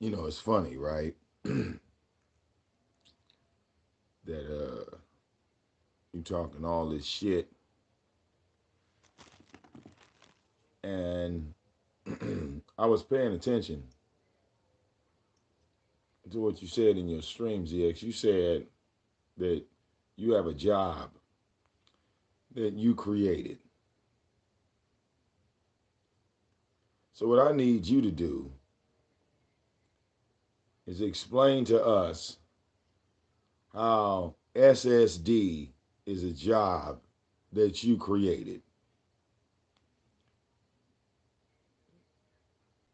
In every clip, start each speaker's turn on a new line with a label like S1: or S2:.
S1: You know, it's funny, right? that you talking all this shit, and I was paying attention to what you said in your stream, ZX. You said that you have a job that you created. So what I need you to do is explain to us how SSD is a job that you created.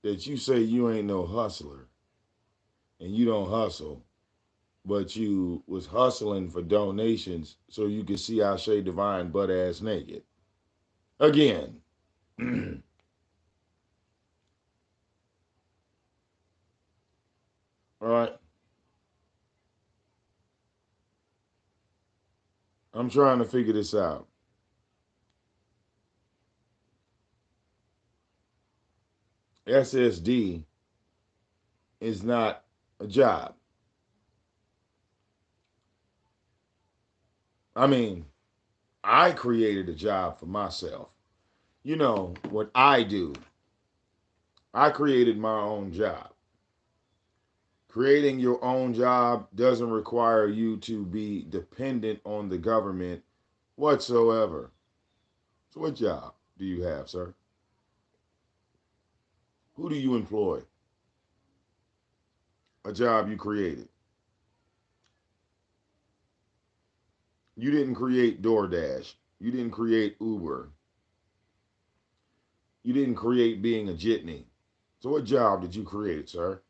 S1: That you say you ain't no hustler and you don't hustle, but you was hustling for donations so you could see Shay Divine butt ass naked. Again. All right. I'm trying to figure this out. SSD is not a job. I mean, I created a job for myself. You know what I do. I created my own job. Creating your own job doesn't require you to be dependent on the government whatsoever. So, what job do you have, sir? Who do you employ? A job you created. You didn't create DoorDash. You didn't create Uber. You didn't create being a jitney. So, what job did you create, sir?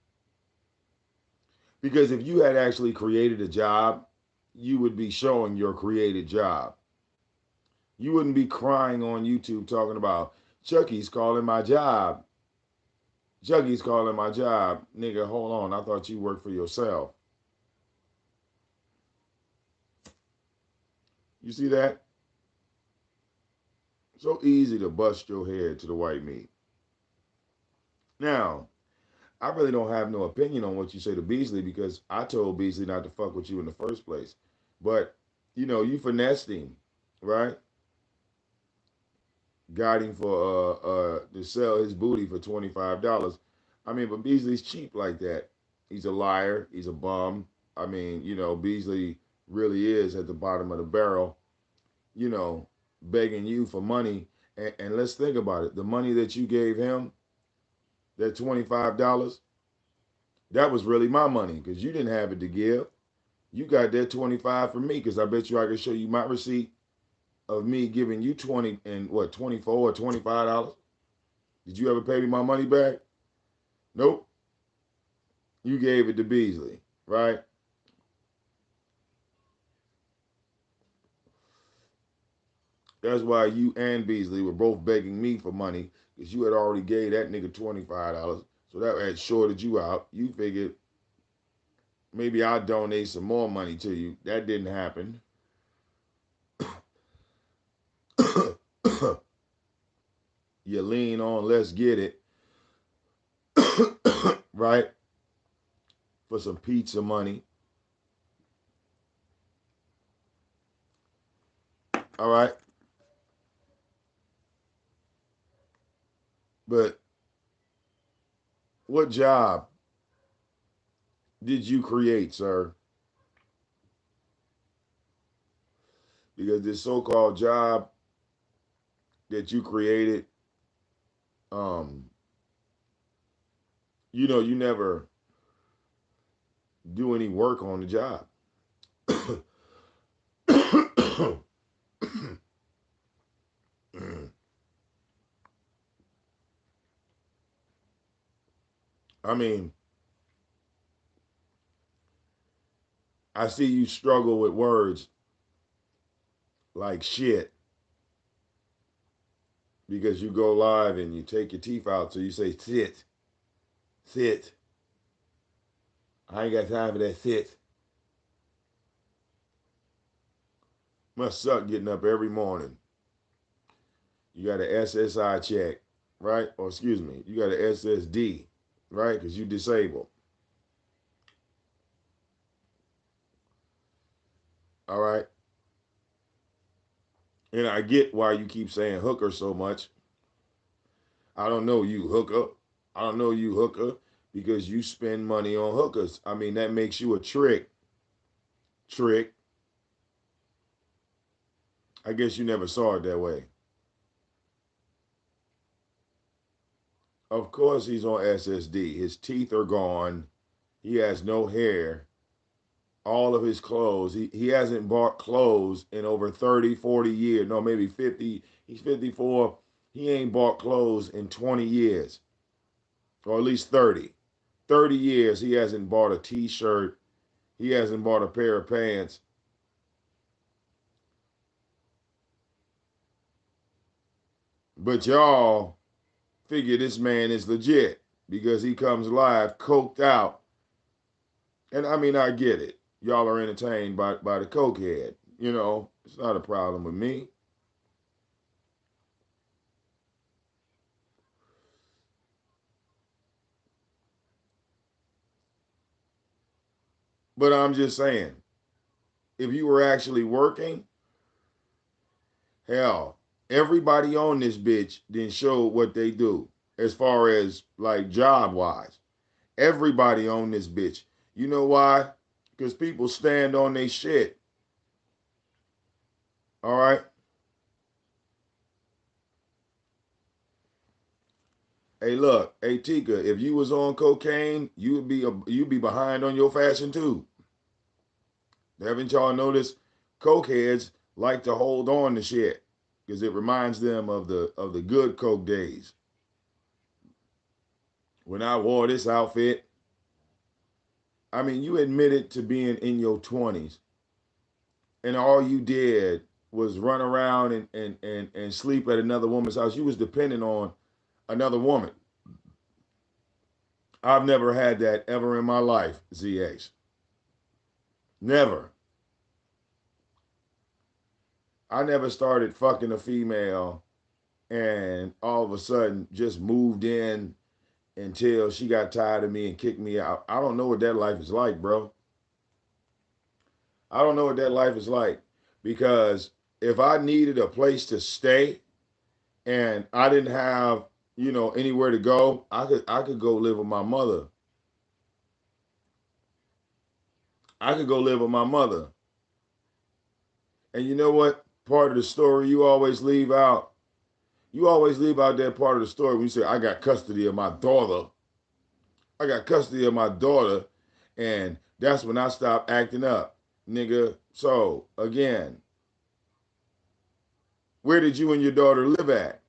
S1: Because if you had actually created a job, you would be showing your created job. You wouldn't be crying on YouTube talking about Chucky's calling my job. Chucky's calling my job. Nigga, hold on. I thought you worked for yourself. You see that? So easy to bust your head to the white meat. Now, I really don't have no opinion on what you say to Beasley because I told Beasley not to fuck with you in the first place. But, you know, you finessed him, right? Got him for to sell his booty for $25. I mean, but Beasley's cheap like that. He's a liar. He's a bum. I mean, you know, Beasley really is at the bottom of the barrel, you know, begging you for money. And let's think about it. The money that you gave him, that $25, that was really my money because you didn't have it to give. You got that 25 from me because I bet you I can show you my receipt of me giving you 20 and what, 24 or $25. Did you ever pay me my money back? Nope. You gave it to Beasley, right? That's why you and Beasley were both begging me for money because you had already gave that nigga $25. So that had shorted you out. You figured maybe I'll donate some more money to you. That didn't happen. You lean on, let's get it, right? For some pizza money. All right. But what job did you create, sir? Because this so-called job that you created, um, you know, you never do any work on the job. I mean, I see you struggle with words like shit because you go live and you take your teeth out, so you say sit, sit. I ain't got time for that sit. Must suck getting up every morning. You got an SSI check, right? Or excuse me, you got an SSD, right? Because you disabled. All right. And I get why you keep saying hooker so much. I don't know you hooker. I don't know you hooker because you spend money on hookers. I mean, that makes you a trick. Trick. I guess you never saw it that way. Of course, he's on SSD. His teeth are gone. He has no hair. All of his clothes. He hasn't bought clothes in over 30, 40 years. No, maybe 50. He's 54. He ain't bought clothes in 20 years, or at least 30. 30 years he hasn't bought a t-shirt. He hasn't bought a pair of pants. But y'all figure this man is legit because he comes live coked out. And I mean, I get it. Y'all are entertained by the cokehead. You know, it's not a problem with me. But I'm just saying, if you were actually working, hell, everybody on this bitch didn't show what they do as far as like job wise. Everybody on this bitch. You know why? Because people stand on their shit. All right. Hey, look, hey Tika, if you was on cocaine, you'd be behind on your fashion too. Haven't y'all noticed? Cokeheads like to hold on to shit because it reminds them of the good coke days. When I wore this outfit, I mean, you admitted to being in your 20s, and all you did was run around and sleep at another woman's house. You was depending on another woman. I've never had that ever in my life, ZX. Never. I never started fucking a female and all of a sudden just moved in until she got tired of me and kicked me out. I don't know what that life is like, bro. I don't know what that life is like because if I needed a place to stay and I didn't have, anywhere to go, I could go live with my mother. I could go live with my mother. And you know what? Part of the story you always leave out. You always leave out that part of the story when you say, I got custody of my daughter. I got custody of my daughter. And that's when I stopped acting up, nigga. So, again, where did you and your daughter live at?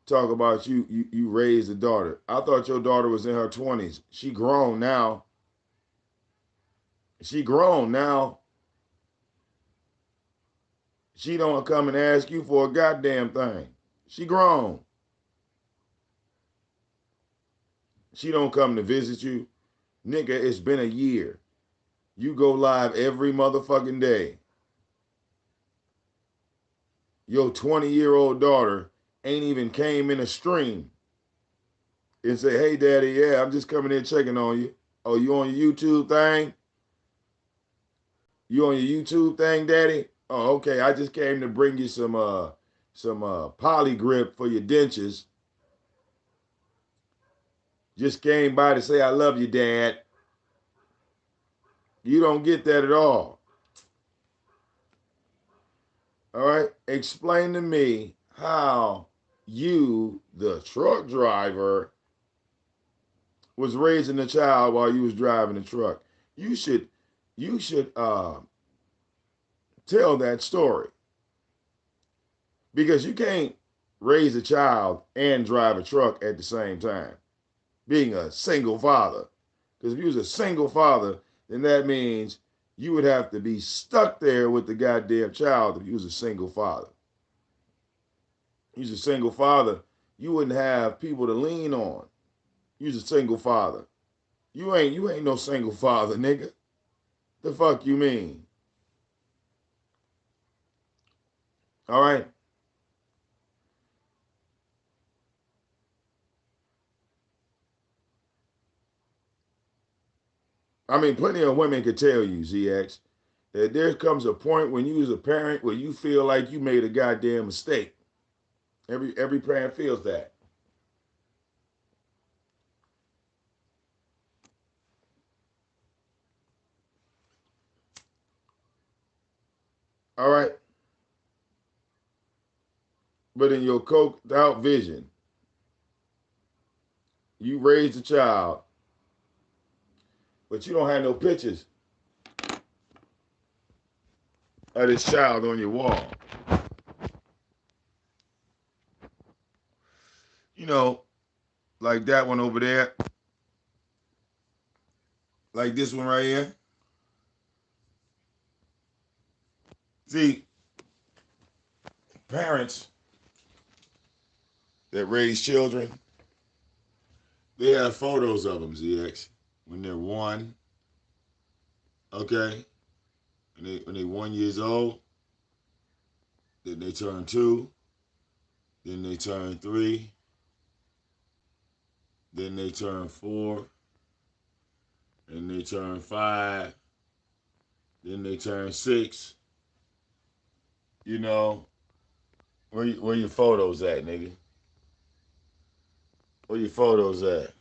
S1: Talk about you raised a daughter. I thought your daughter was in her 20s. She grown now. She grown now. She don't come and ask you for a goddamn thing. She grown. She don't come to visit you. Nigga, it's been a year. You go live every motherfucking day. Your 20-year-old daughter ain't even came in a stream and say, hey, daddy, yeah, I'm just coming in checking on you. Oh, you on your YouTube thing? You on your YouTube thing, daddy? Oh, okay. I just came to bring you some poly grip for your dentures. Just came by to say I love you, dad. You don't get that at all. All right? Explain to me how you, the truck driver, was raising a child while you was driving the truck. You should tell that story because you can't raise a child and drive a truck at the same time. Being a single father, because if you was a single father, then that means you would have to be stuck there with the goddamn child if you was a single father. You was a single father, you wouldn't have people to lean on. You was a single father. You ain't no single father, nigga. The fuck you mean? All right. I mean, plenty of women could tell you, ZX. that there comes a point when you as a parent where you feel like you made a goddamn mistake. Every parent feels that. All right. But in your coked out vision, you raised a child, but you don't have no pictures of this child on your wall. You know, like that one over there, like this one right here. See, parents that raise children, they have photos of them, ZX, when they're one, okay? When they 1 years old, then they turn two, then they turn three, then they turn four, then they turn five, then they turn six. You know, where your photos at, nigga? Where your photos at?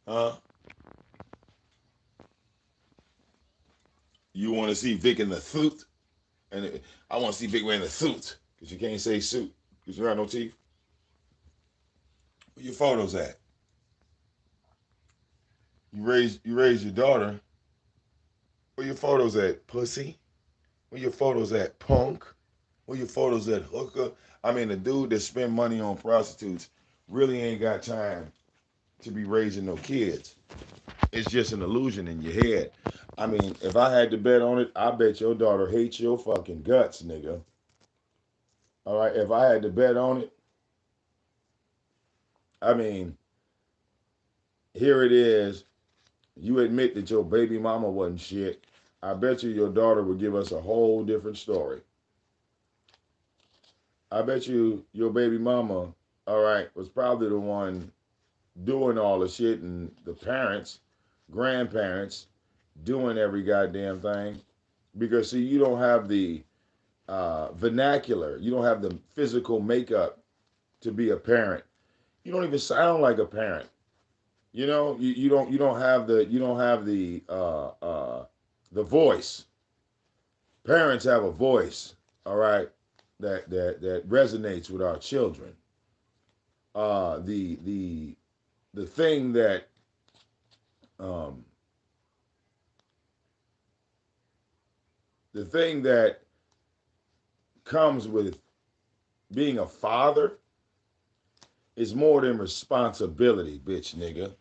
S1: Huh? You want to see Vic in the suit? And I want to see Vic wearing the suit. Because you can't say suit. Because you got no teeth. Where your photos at? You raise your daughter. Where your photos at, pussy? Where your photos at, punk? Where your photos at, hooker? I mean, the dude that spend money on prostitutes really ain't got time to be raising no kids. It's just an illusion in your head. I mean, if I had to bet on it, I bet your daughter hates your fucking guts, nigga. All right, if I had to bet on it, I mean, here it is. You admit that your baby mama wasn't shit. I bet you your daughter would give us a whole different story. I bet you your baby mama, all right, was probably the one doing all the shit and the parents, grandparents, doing every goddamn thing. Because, see, you don't have the vernacular. You don't have the physical makeup to be a parent. You don't even sound like a parent. You know, you don't have the voice. Parents have a voice, all right, that resonates with our children. The thing that um, the thing that comes with being a father is more than responsibility, bitch nigga.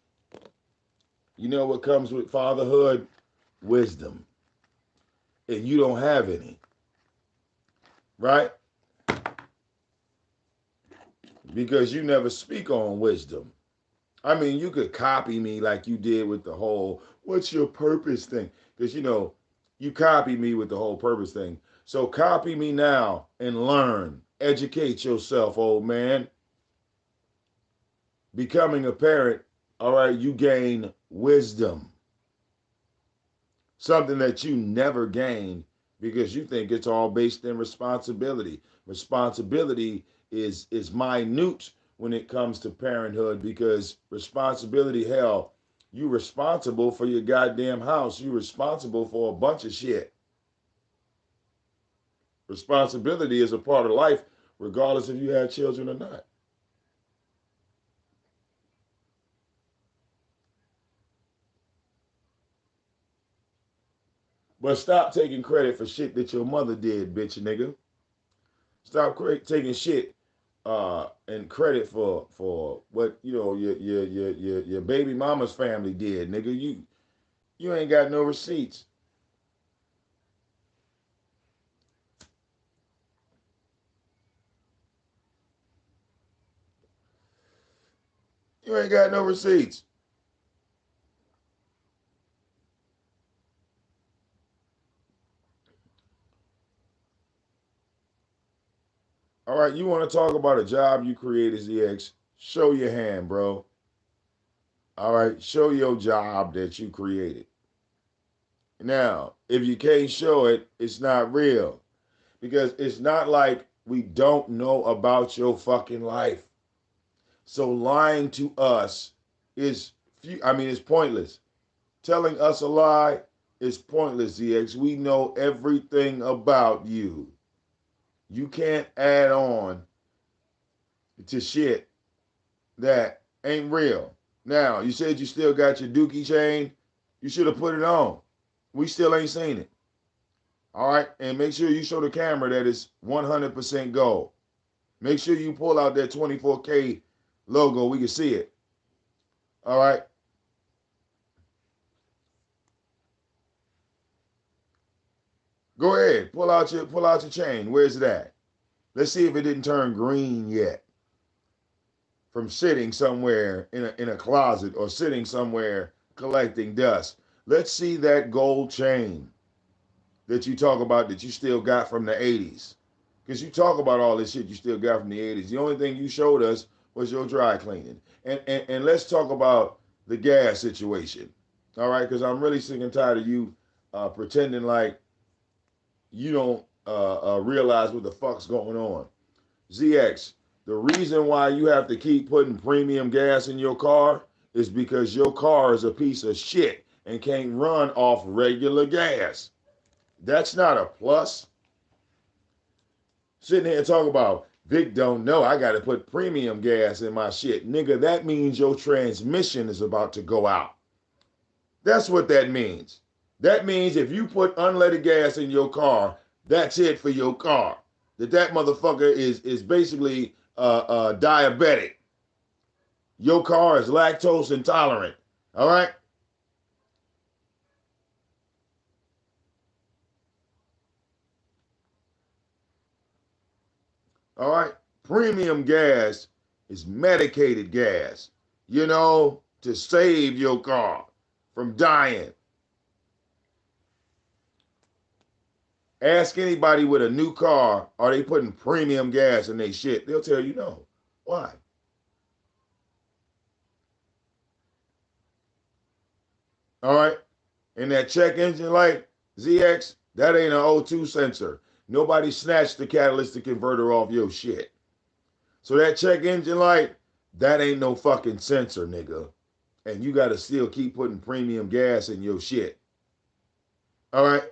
S1: You know what comes with fatherhood? Wisdom. And you don't have any, right? Because you never speak on wisdom. I mean, you could copy me like you did with the whole, what's your purpose thing? Because, you copy me with the whole purpose thing. So copy me now and learn. Educate yourself, old man. Becoming a parent, all right, you gain wisdom. Something that you never gain because you think it's all based in responsibility. Responsibility is minute when it comes to parenthood because responsibility, hell, you responsible for your goddamn house. You responsible for a bunch of shit. Responsibility is a part of life, regardless if you have children or not. But stop taking credit for shit that your mother did, bitch nigga. Stop taking shit and credit for what your baby mama's family did, nigga. You ain't got no receipts. You ain't got no receipts. All right, you want to talk about a job you created, ZX? Show your hand, bro. All right, show your job that you created. Now, if you can't show it, it's not real. Because it's not like we don't know about your fucking life. So lying to us is, it's pointless. Telling us a lie is pointless, ZX. We know everything about you. You can't add on to shit that ain't real. Now, you said you still got your dookie chain. You should have put it on. We still ain't seen it. All right? And make sure you show the camera that it's 100% gold. Make sure you pull out that 24K logo. We can see it. All right? Go ahead. Pull out your chain. Where's it at? Let's see if it didn't turn green yet from sitting somewhere in a closet or sitting somewhere collecting dust. Let's see that gold chain that you talk about that you still got from the 80s. Because you talk about all this shit you still got from the 80s. The only thing you showed us was your dry cleaning. And let's talk about the gas situation. All right? Because I'm really sick and tired of you pretending like you don't realize what the fuck's going on. ZX, the reason why you have to keep putting premium gas in your car is because your car is a piece of shit and can't run off regular gas. That's not a plus. Sitting here talking about Vic don't know I got to put premium gas in my shit. Nigga, that means your transmission is about to go out. That's what that means. That means if you put unleaded gas in your car, that's it for your car. That motherfucker is basically diabetic. Your car is lactose intolerant. All right? All right? Premium gas is medicated gas, to save your car from dying. Ask anybody with a new car, are they putting premium gas in their shit? They'll tell you no. Why? All right? And that check engine light, ZX, that ain't an O2 sensor. Nobody snatched the catalytic converter off your shit. So that check engine light, that ain't no fucking sensor, nigga. And you got to still keep putting premium gas in your shit. All right?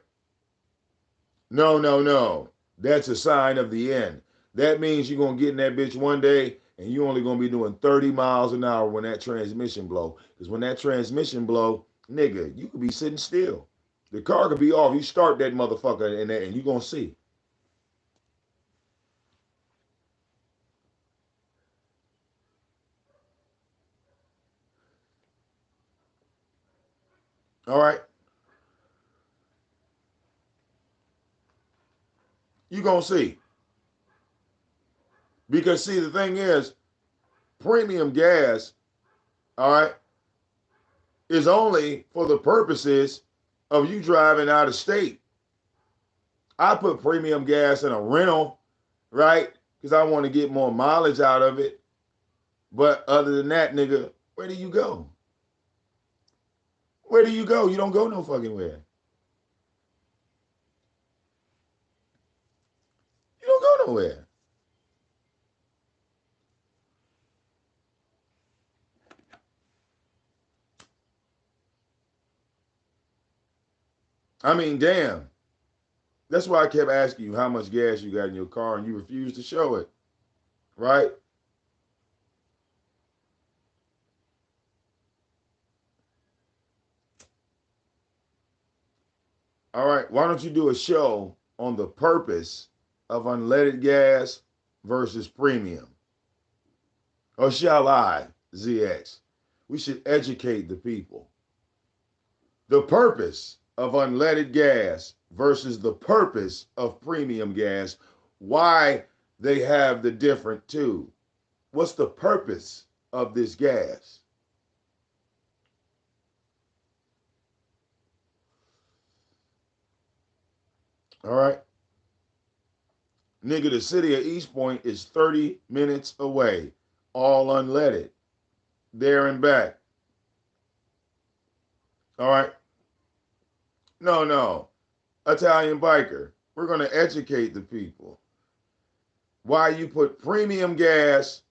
S1: No, no, no. That's a sign of the end. That means you're going to get in that bitch one day and you're only going to be doing 30 miles an hour when that transmission blow. Because when that transmission blow, nigga, you could be sitting still. The car could be off. You start that motherfucker and you're going to see. All right? You're going to see. Because, see, the thing is, premium gas, all right, is only for the purposes of you driving out of state. I put premium gas in a rental, right? Because I want to get more mileage out of it. But other than that, nigga, where do you go? Where do you go? You don't go no fucking where. You don't go nowhere. I mean, damn. That's why I kept asking you how much gas you got in your car and you refused to show it, right? All right, why don't you do a show on the purpose of unleaded gas versus premium? Or shall I, ZX? We should educate the people. The purpose of unleaded gas versus the purpose of premium gas, why they have the different two. What's the purpose of this gas? All right. Nigga, the city of East Point is 30 minutes away, all unleaded, there and back. All right. No, no. Italian biker. We're going to educate the people. Why you put premium gas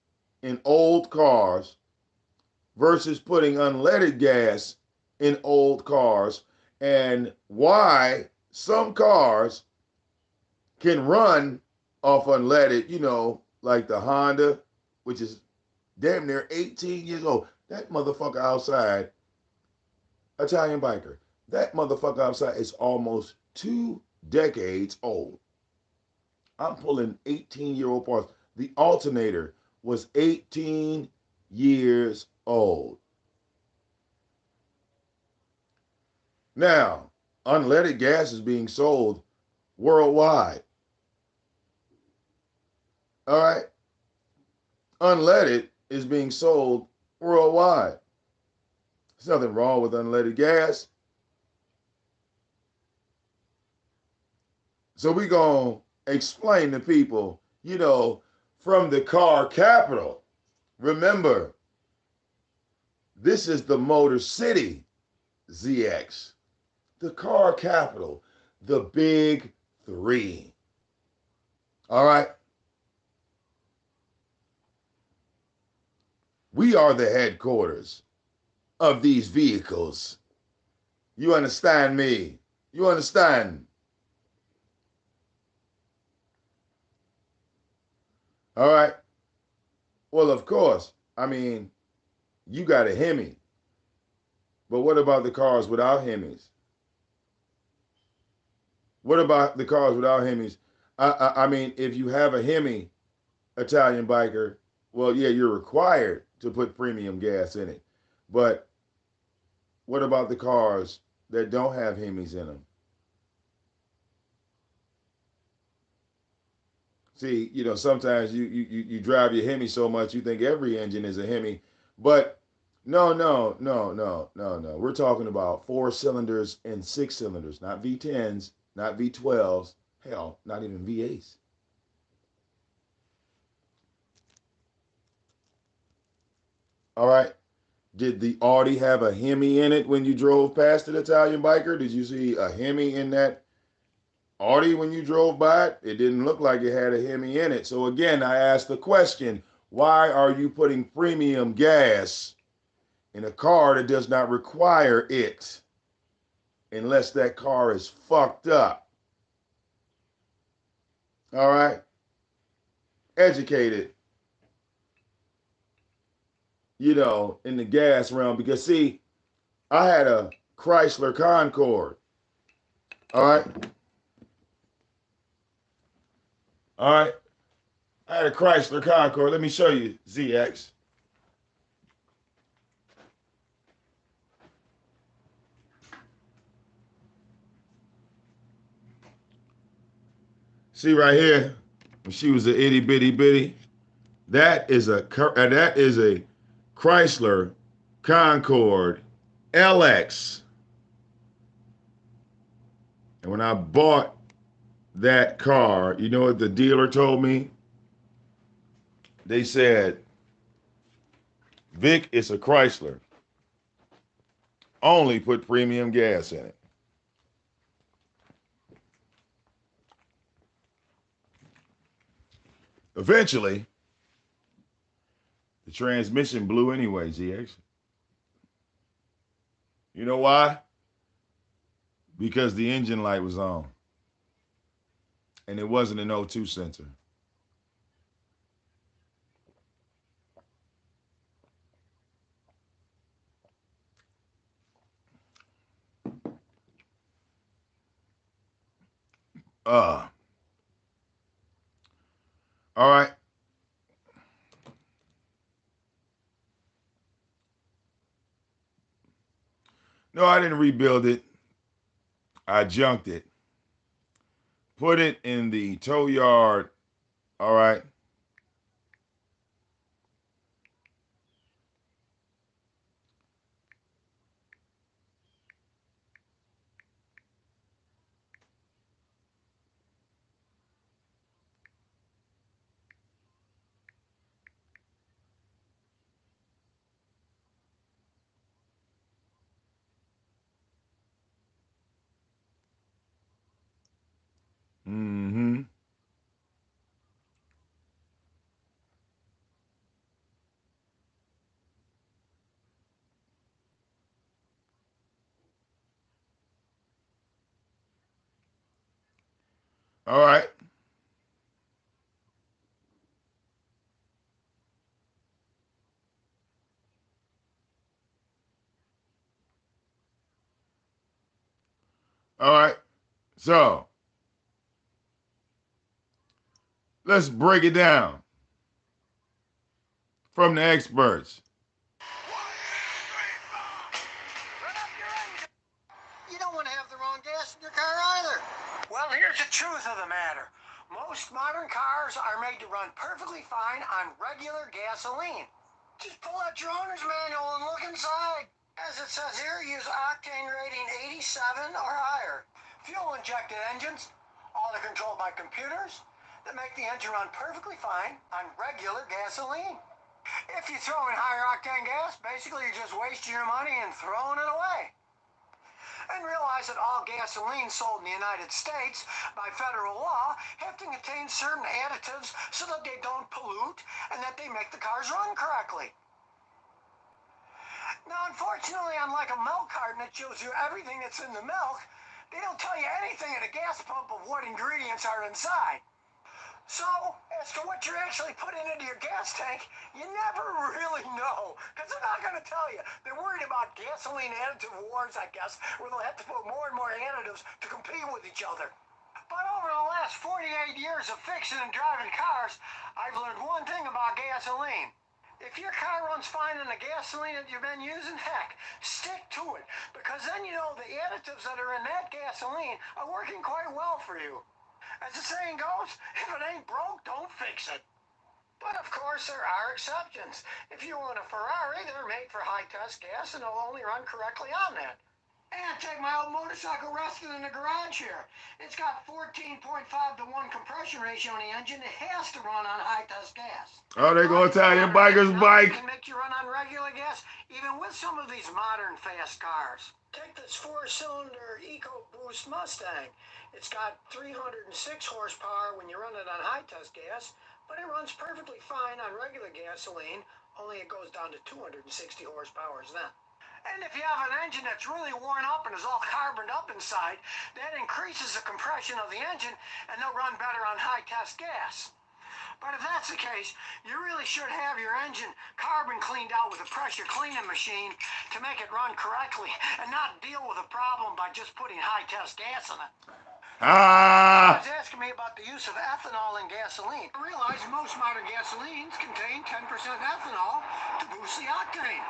S1: in old cars versus putting unleaded gas in old cars, and why some cars can run off unleaded, like the Honda, which is damn near 18 years old. That motherfucker outside, Italian biker, that motherfucker outside is almost 2 decades old. I'm pulling 18-year-old parts. The alternator was 18 years old. Now, unleaded gas is being sold worldwide. All right? Unleaded is being sold worldwide. There's nothing wrong with unleaded gas. So we're going to explain to people, from the car capital. Remember, this is the Motor City ZX, the car capital, the big three. All right? We are the headquarters of these vehicles. You understand me? You understand? All right? Well, of course. I mean, you got a Hemi. But what about the cars without Hemis? What about the cars without Hemis? I mean, if you have a Hemi Italian biker, well, yeah, you're required to put premium gas in it. But what about the cars that don't have Hemis in them? See, sometimes you drive your Hemi so much you think every engine is a Hemi, but no, no, no, no, no, no. We're talking about 4 cylinders and 6 cylinders, not V10s, not V12s, hell, not even V8s. All right. Did the Audi have a Hemi in it when you drove past it, Italian biker? Did you see a Hemi in that Audi when you drove by it? It didn't look like it had a Hemi in it. So again, I asked the question, why are you putting premium gas in a car that does not require it unless that car is fucked up? All right? Educated, in the gas realm. Because, see, I had a Chrysler Concorde. All right? All right? I had a Chrysler Concorde. Let me show you, ZX. See right here, when she was a itty bitty bitty, that is a Chrysler Concorde LX. And when I bought that car, you know what the dealer told me? They said, Vic, it's a Chrysler. Only put premium gas in it. Eventually, the transmission blew anyway, ZX. You know why? Because the engine light was on. And it wasn't an O2 sensor. Uh, all right. No, I didn't rebuild it. I junked it. Put it in the tow yard. All right. All right. All right. So let's break it down from the experts.
S2: You don't want to have the wrong gas in your car either. Well, here's the truth of the matter. Most modern cars are made to run perfectly fine on regular gasoline. Just pull out your owner's manual and look inside. As it says here, use octane rating 87 or higher. Fuel-injected engines, all are controlled by computers that make the engine run perfectly fine on regular gasoline. If you throw in higher octane gas, basically you're just wasting your money and throwing it away. And realize that all gasoline sold in the United States by federal law have to contain certain additives so that they don't pollute and that they make the cars run correctly. Now, unfortunately, unlike a milk carton that shows you everything that's in the milk, they don't tell you anything at a gas pump of what ingredients are inside. So, as to what you're actually putting into your gas tank, you never really know, because they're not going to tell you. They're worried about gasoline additive wars, I guess, where they'll have to put more and more additives to compete with each other. But over the last 48 years of fixing and driving cars, I've learned one thing about gasoline. If your car runs fine on the gasoline that you've been using, heck, stick to it, because then you know the additives that are in that gasoline are working quite well for you. As the saying goes, if it ain't broke, don't fix it. But of course, there are exceptions. If you own a Ferrari, they're made for high-test gas and they'll only run correctly on that. And take my old motorcycle resting in the garage here. It's got 14.5 to 1 compression ratio on the engine. It has to run on high-test gas.
S1: Oh, they go Italian biker's bike.
S2: Can make you run on regular gas, even with some of these modern fast cars. Take this 4-cylinder EcoBoost Mustang. It's got 306 horsepower when you run it on high-test gas, but it runs perfectly fine on regular gasoline, only it goes down to 260 horsepower then. And if you have an engine that's really worn up and is all carboned up inside, that increases the compression of the engine and they'll run better on high-test gas. But if that's the case, you really should have your engine carbon cleaned out with a pressure cleaning machine to make it run correctly and not deal with a problem by just putting high-test gas in it. I was asking me about the use of ethanol in gasoline. I realize most modern gasolines contain 10% ethanol to boost the octane.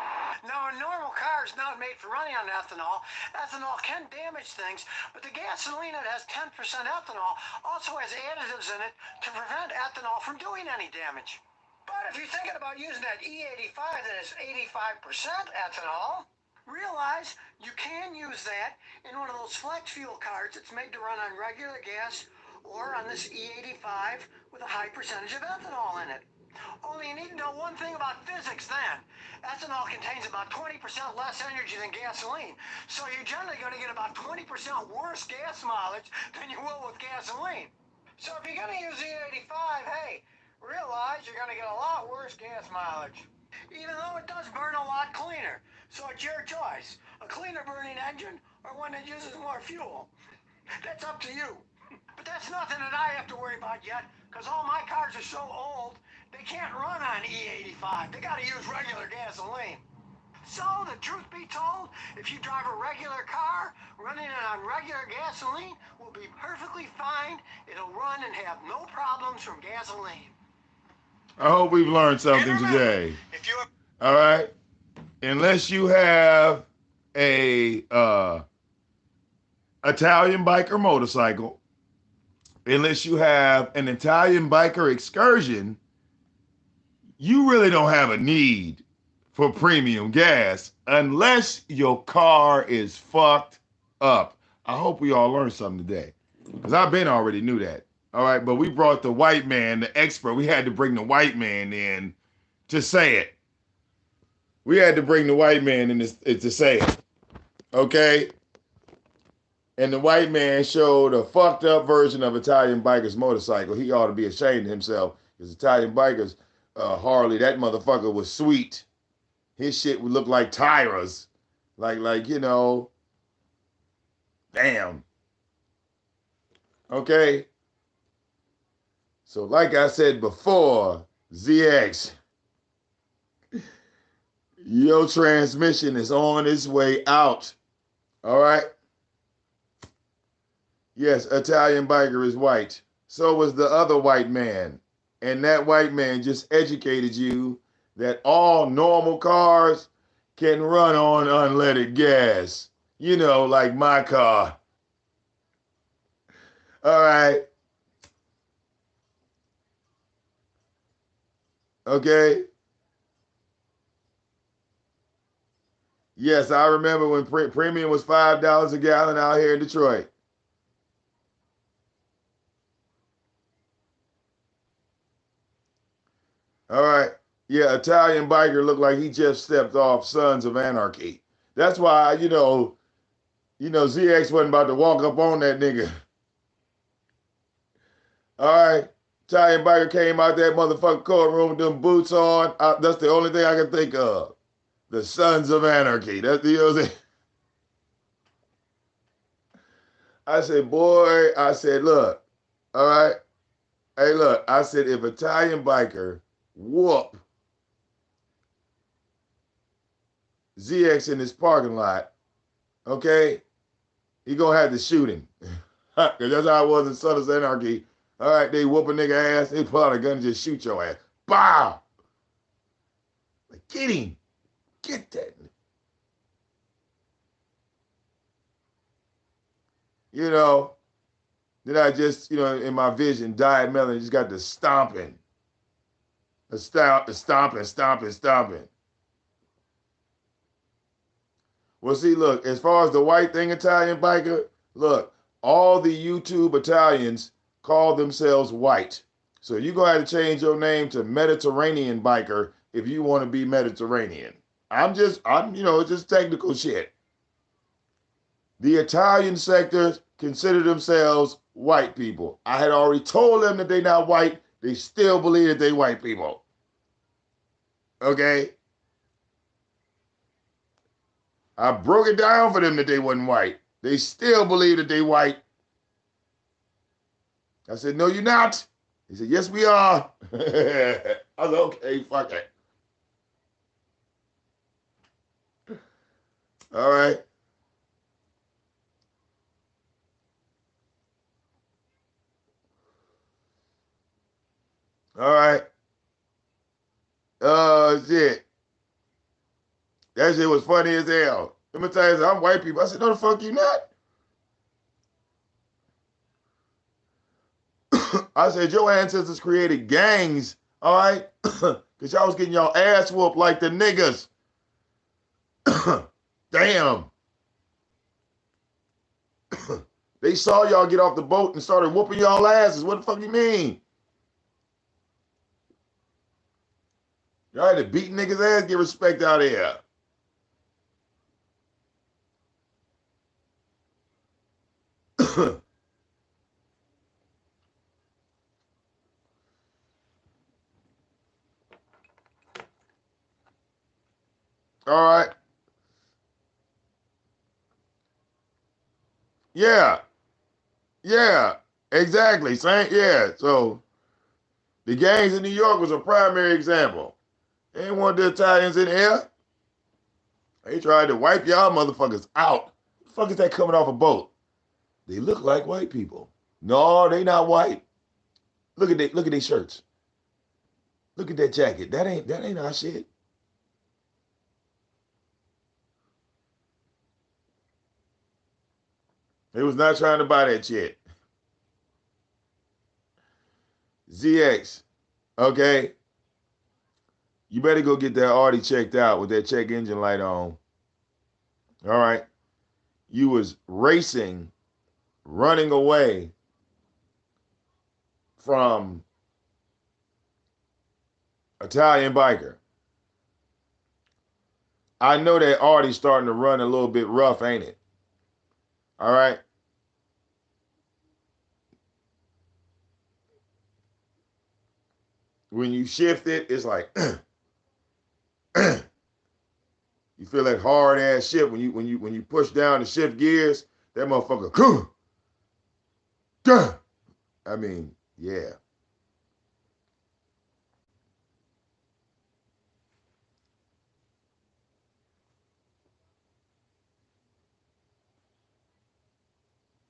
S2: Now, a normal car is not made for running on ethanol. Ethanol can damage things, but the gasoline that has 10% ethanol also has additives in it to prevent ethanol from doing any damage. But if you're thinking about using that E85 that is 85% ethanol, realize you can use that in one of those flex fuel cards that's made to run on regular gas or on this E85 with a high percentage of ethanol in it. Only you need to know one thing about physics then. Ethanol contains about 20% less energy than gasoline, so you're generally going to get about 20% worse gas mileage than you will with gasoline. So if you're going to use E85, hey, realize you're going to get a lot worse gas mileage. Even though it does burn a lot cleaner, so it's your choice. A cleaner burning engine or one that uses more fuel. That's up to you. But that's nothing that I have to worry about yet, because all my cars are so old, they can't run on E85. They got to use regular gasoline. So, the truth be told, if you drive a regular car, running it on regular gasoline will be perfectly fine. It'll run and have no problems from gasoline.
S1: I hope we've learned something today. All right? Unless you have a Italian biker motorcycle, unless you have an Italian biker excursion, you really don't have a need for premium gas unless your car is fucked up. I hope we all learned something today, because I've been already knew that. All right, but we brought the white man, the expert. We had to bring the white man in to say it. We had to bring the white man in to say it. Okay? And the white man showed a fucked up version of Italian biker's motorcycle. He ought to be ashamed of himself. Because Italian bikers, Harley, that motherfucker was sweet. His shit would look like Tyra's. Like, you know, damn. Okay? So, like I said before, ZX, your transmission is on its way out. All right? Yes, Italian biker is white. So was the other white man. And that white man just educated you that all normal cars can run on unleaded gas. You know, like my car. All right. Okay. Yes, I remember when premium was $5 a gallon out here in Detroit. All right. Yeah, Italian biker looked like he just stepped off Sons of Anarchy. That's why, ZX wasn't about to walk up on that nigga. All right. Italian biker came out that motherfucking courtroom with them boots on. That's the only thing I can think of. The Sons of Anarchy. That's the other thing. I said, boy, I said, look, all right. Hey, look, I said, if Italian biker whoop ZX in his parking lot, okay, he gonna have to shoot him. Because that's how it was in Sons of Anarchy. All right, they whoop a nigga ass, they pull out a gun and just shoot your ass. Bow! Like, get him. Get that. You know, then I just, in my vision, Diet Melon just got the stomping. The stomping, stomping, stomping. Well, see, look, as far as the white thing, Italian biker, look, all the YouTube Italians call themselves white. So you're going to have to change your name to Mediterranean biker if you want to be Mediterranean. It's just technical shit. The Italian sectors consider themselves white people. I had already told them that they're not white. They still believe that they white people. Okay? I broke it down for them that they wasn't white. They still believe that they white. I said, no, you're not. He said, yes, we are. I was okay, fuck it. All right. All right. Shit. That shit was funny as hell. Let me tell you, I'm white people. I said, no, the fuck you not. I said, your ancestors created gangs, all right? Because y'all was getting y'all ass whooped like the niggas. Damn. They saw y'all get off the boat and started whooping y'all asses. What the fuck you mean? Y'all had to beat niggas' ass, get respect out here. All right. Yeah. Yeah. Exactly. Same. Yeah. So the gangs in New York was a primary example. They didn't want the Italians in here. They tried to wipe y'all motherfuckers out. What the fuck is that coming off a boat? They look like white people. No, they not white. Look at their shirts. Look at that jacket. That ain't our shit. They was not trying to buy that shit. ZX, okay? You better go get that Audi checked out with that check engine light on. All right? You was racing, running away from Italian biker. I know that Audi's starting to run a little bit rough, ain't it? All right? When you shift it, it's like you feel that hard ass shift when you push down the shift gears, that motherfucker. I mean, yeah.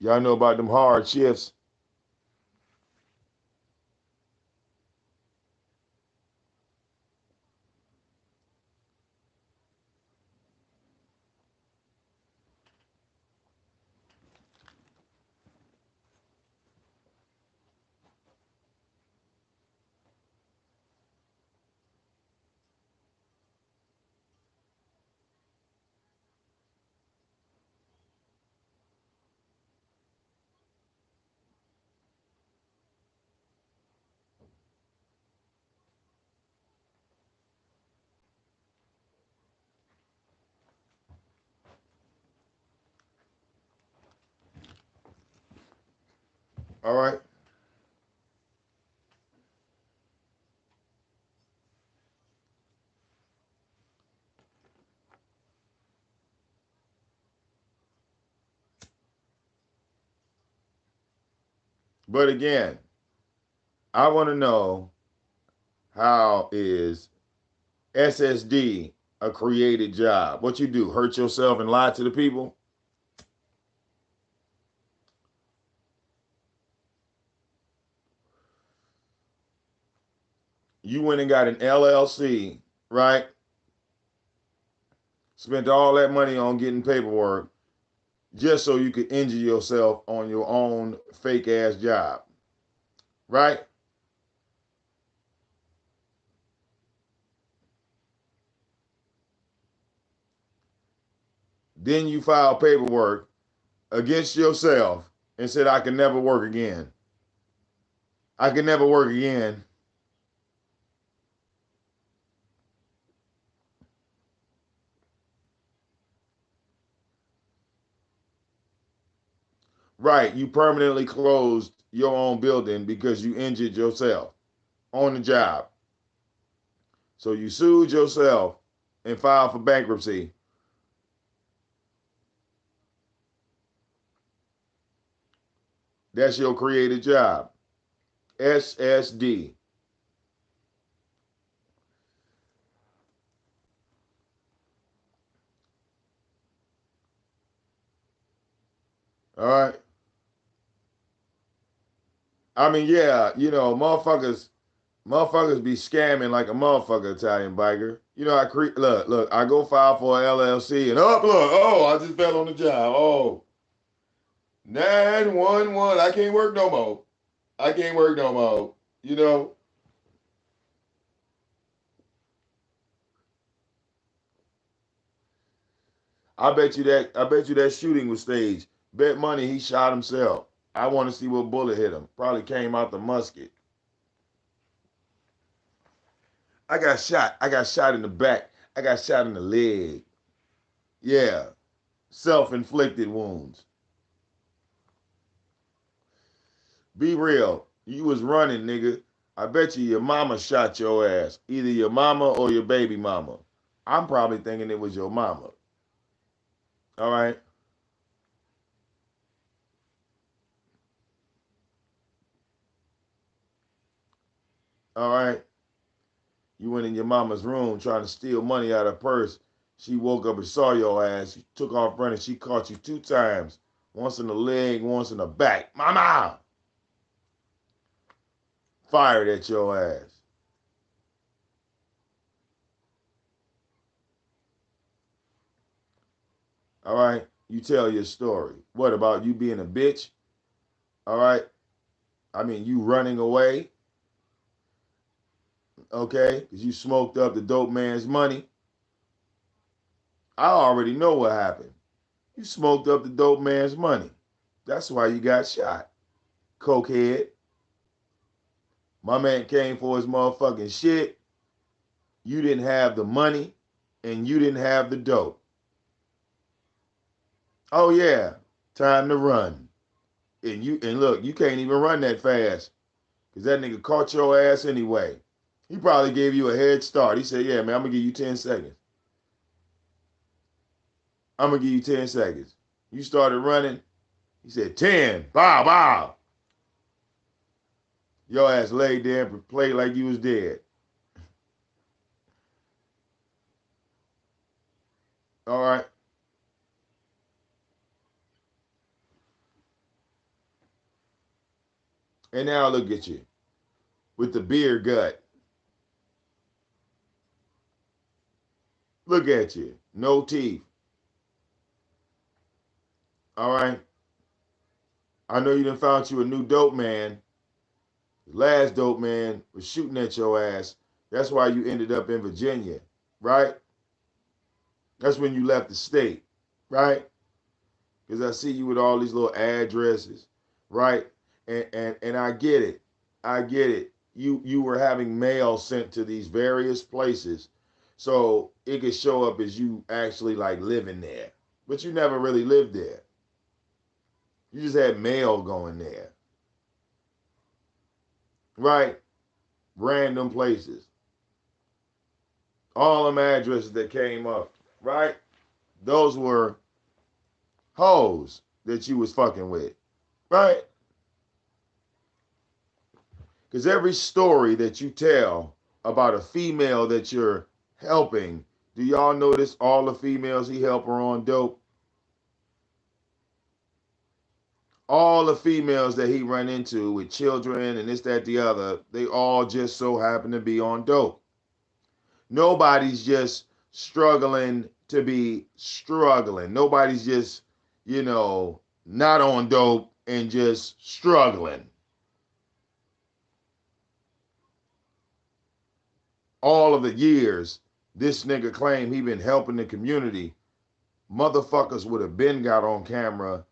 S1: Y'all know about them hard shifts. All right. But again, I want to know, how is SSD a created job? What you do? Hurt yourself and lie to the people? You went and got an LLC, right? Spent all that money on getting paperwork just so you could injure yourself on your own fake ass job, right? Then you file paperwork against yourself and said, I can never work again. I can never work again. Right. You permanently closed your own building because you injured yourself on the job. So you sued yourself and filed for bankruptcy. That's your created job. SSD. All right. I mean, yeah, motherfuckers be scamming like a motherfucker, Italian biker. Look, I go file for an LLC and I just fell on the job. Oh, 911, I can't work no more. I can't work no more. You know, I bet you that shooting was staged. Bet money he shot himself. I want to see what bullet hit him. Probably came out the musket. I got shot. I got shot in the back. I got shot in the leg. Yeah. Self-inflicted wounds. Be real. You was running, nigga. I bet you your mama shot your ass. Either your mama or your baby mama. I'm probably thinking it was your mama. All right. All right. You went in your mama's room trying to steal money out of her purse. She woke up and saw your ass. She took off running. She caught you 2 times. Once in the leg, once in the back. Mama! Fired at your ass. All right. You tell your story. What about you being a bitch? All right. I mean, you running away. Okay. Because you smoked up the dope man's money. I already know what happened. You smoked up the dope man's money. That's why you got shot. Cokehead. My man came for his motherfucking shit. You didn't have the money and you didn't have the dope. Oh yeah, time to run. And look, you can't even run that fast because that nigga caught your ass anyway. He probably gave you a head start. He said, "Yeah, man, I'm gonna give you 10 seconds. I'm gonna give you 10 seconds." You started running. He said, 10, bow, bow. Your ass laid there and played like you was dead. All right. And now look at you with the beer gut. Look at you. No teeth. All right. I know you done found you a new dope man. The last dope man was shooting at your ass. That's why you ended up in Virginia, right? That's when you left the state, right? Because I see you with all these little addresses, right? And I get it. I get it. You were having mail sent to these various places, so it could show up as you actually like living there, but you never really lived there. You just had mail going there, right? Random places, all them addresses that came up, right? Those were hoes that you was fucking with, right? Because every story that you tell about a female that you're helping, do y'all notice all the females he helped are on dope? All the females that he run into with children and this, that, the other, they all just so happen to be on dope. Nobody's just struggling to be struggling. Nobody's just, not on dope and just struggling. All of the years this nigga claimed he been helping the community, motherfuckers would have been got on camera,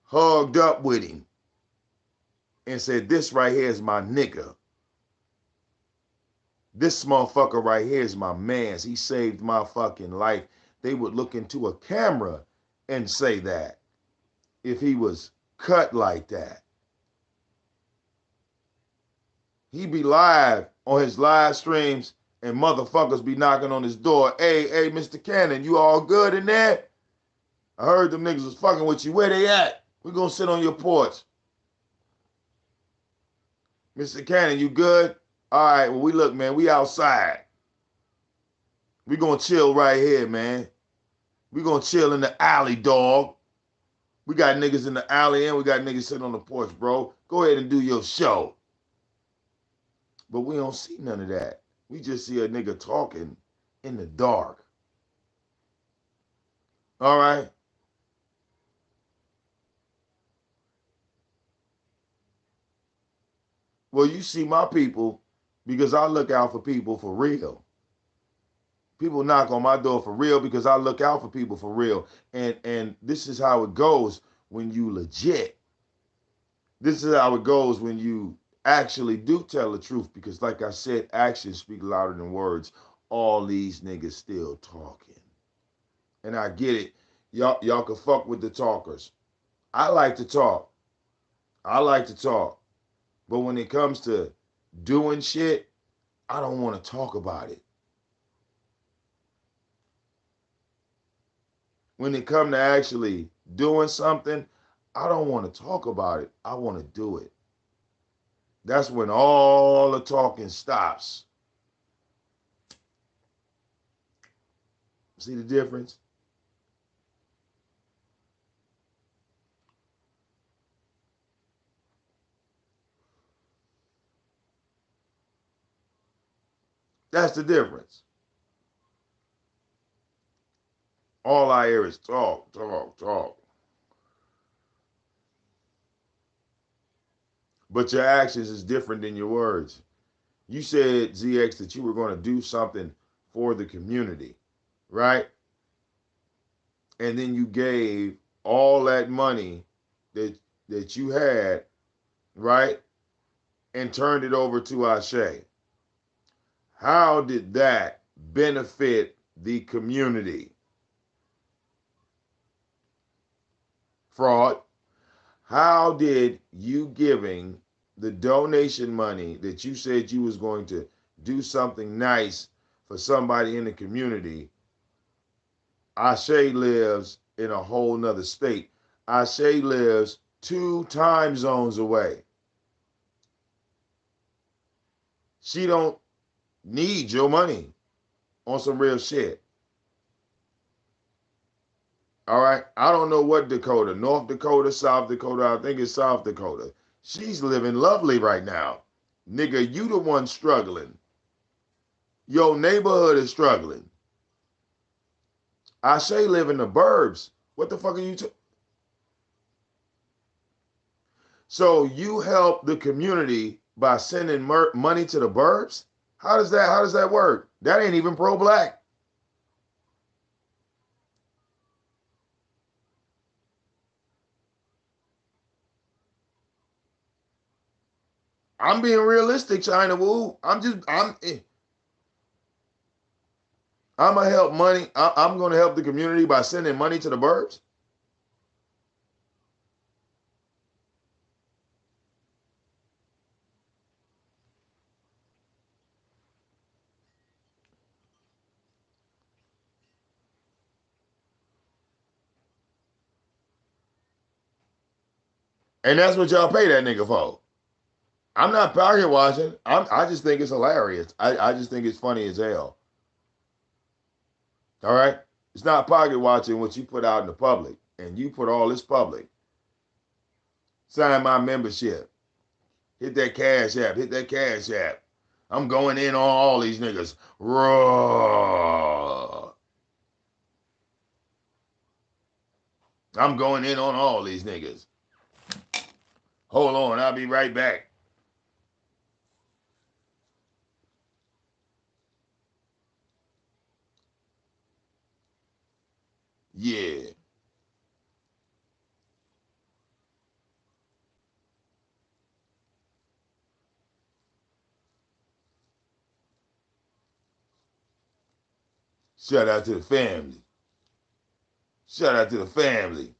S1: hugged up with him, and said, this right here is my nigga. This motherfucker right here is my man's. He saved my fucking life. They would look into a camera and say that if he was cut like that. He'd be live on his live streams and motherfuckers be knocking on his door. Hey, Mr. Cannon, you all good in there? I heard them niggas was fucking with you. Where they at? We gonna sit on your porch. Mr. Cannon, you good? All right, well, look, man, we outside. We gonna chill right here, man. We gonna chill in the alley, dog. We got niggas in the alley and we got niggas sitting on the porch, bro. Go ahead and do your show. But we don't see none of that. We just see a nigga talking in the dark. All right? Well, you see my people because I look out for people for real. People knock on my door for real because I look out for people for real. And this is how it goes when you legit. This is how it goes when you actually do tell the truth because like I said, actions speak louder than words. All these niggas still talking. And I get it. Y'all can fuck with the talkers. I like to talk. I like to talk. But when it comes to doing shit, I don't want to talk about it. When it comes to actually doing something, I don't want to talk about it. I want to do it. That's when all the talking stops. See the difference? That's the difference. All I hear is talk, talk, talk. But your actions is different than your words. You said, ZX, that you were going to do something for the community, right? And then you gave all that money that you had, right? And turned it over to Ashe. How did that benefit the community? Fraud. How did you giving the donation money that you said you was going to do something nice for somebody in the community? Ashe lives in a whole nother state. Ashe lives 2 time zones away. She don't need your money on some real shit. All right. I don't know what Dakota, North Dakota, South Dakota. I think it's South Dakota. She's living lovely right now. Nigga, you the one struggling. Your neighborhood is struggling. I say live in the burbs. What the fuck are you So you help the community by sending money to the burbs? How does that work? That ain't even pro-black. I'm being realistic, China Wu. I'm gonna help money. I'm gonna help the community by sending money to the burbs. And that's what y'all pay that nigga for. I'm not pocket watching. I just think it's hilarious. I just think it's funny as hell. All right? It's not pocket watching what you put out in the public. And you put all this public. Sign my membership. Hit that cash app. Hit that cash app. I'm going in on all these niggas. Raw. I'm going in on all these niggas. Hold on, I'll be right back. Yeah. Shout out to the family. Shout out to the family.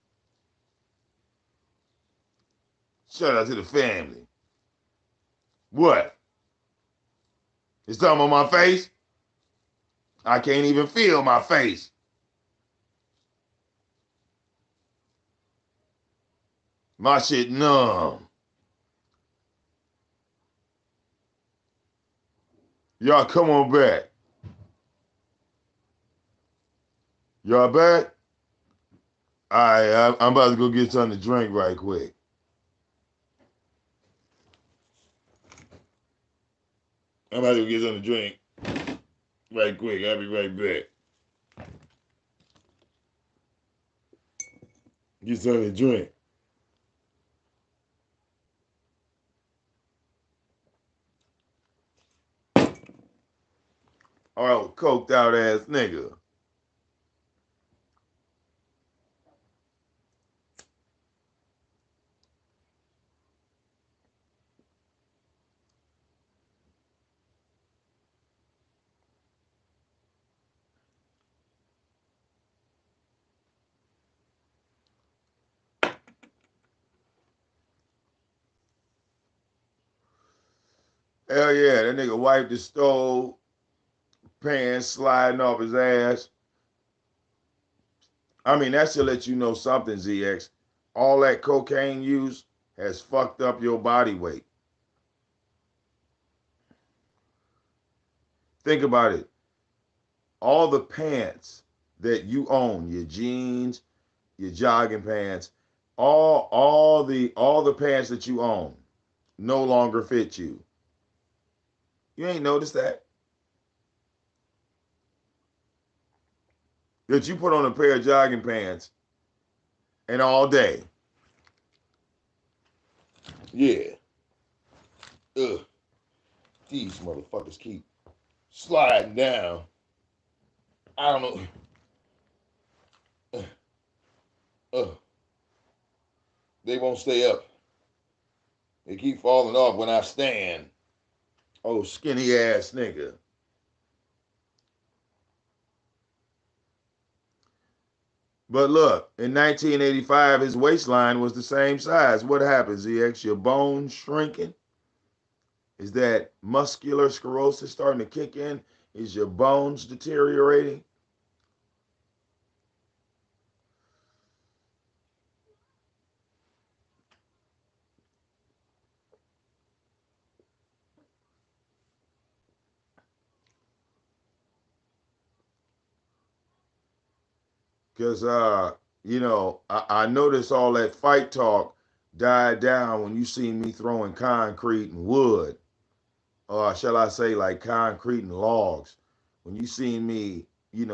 S1: Shout out to the family. What? It's something on my face? I can't even feel my face. My shit numb. Y'all come on back. Y'all back? All right, I'm about to go get something to drink right quick. I'm about to go get something to drink right quick. I'll be right back. Get something to drink. Oh, coked out ass nigga. Hell yeah, that nigga wiped the stove, pants sliding off his ass. I mean, that should let you know something, ZX. All that cocaine use has fucked up your body weight. Think about it. All the pants that you own, your jeans, your jogging pants, all the pants that you own no longer fit you. You ain't noticed that? That you put on a pair of jogging pants and all day. Yeah. Ugh. These motherfuckers keep sliding down. I don't know. Ugh. They won't stay up. They keep falling off when I stand. Oh, skinny ass nigga. But look, in 1985, his waistline was the same size. What happens, EX? Your bones shrinking? Is that muscular sclerosis starting to kick in? Is your bones deteriorating? Because, I notice all that fight talk. died down when you see me throwing concrete and wood, or shall I say like concrete and logs. When you see me,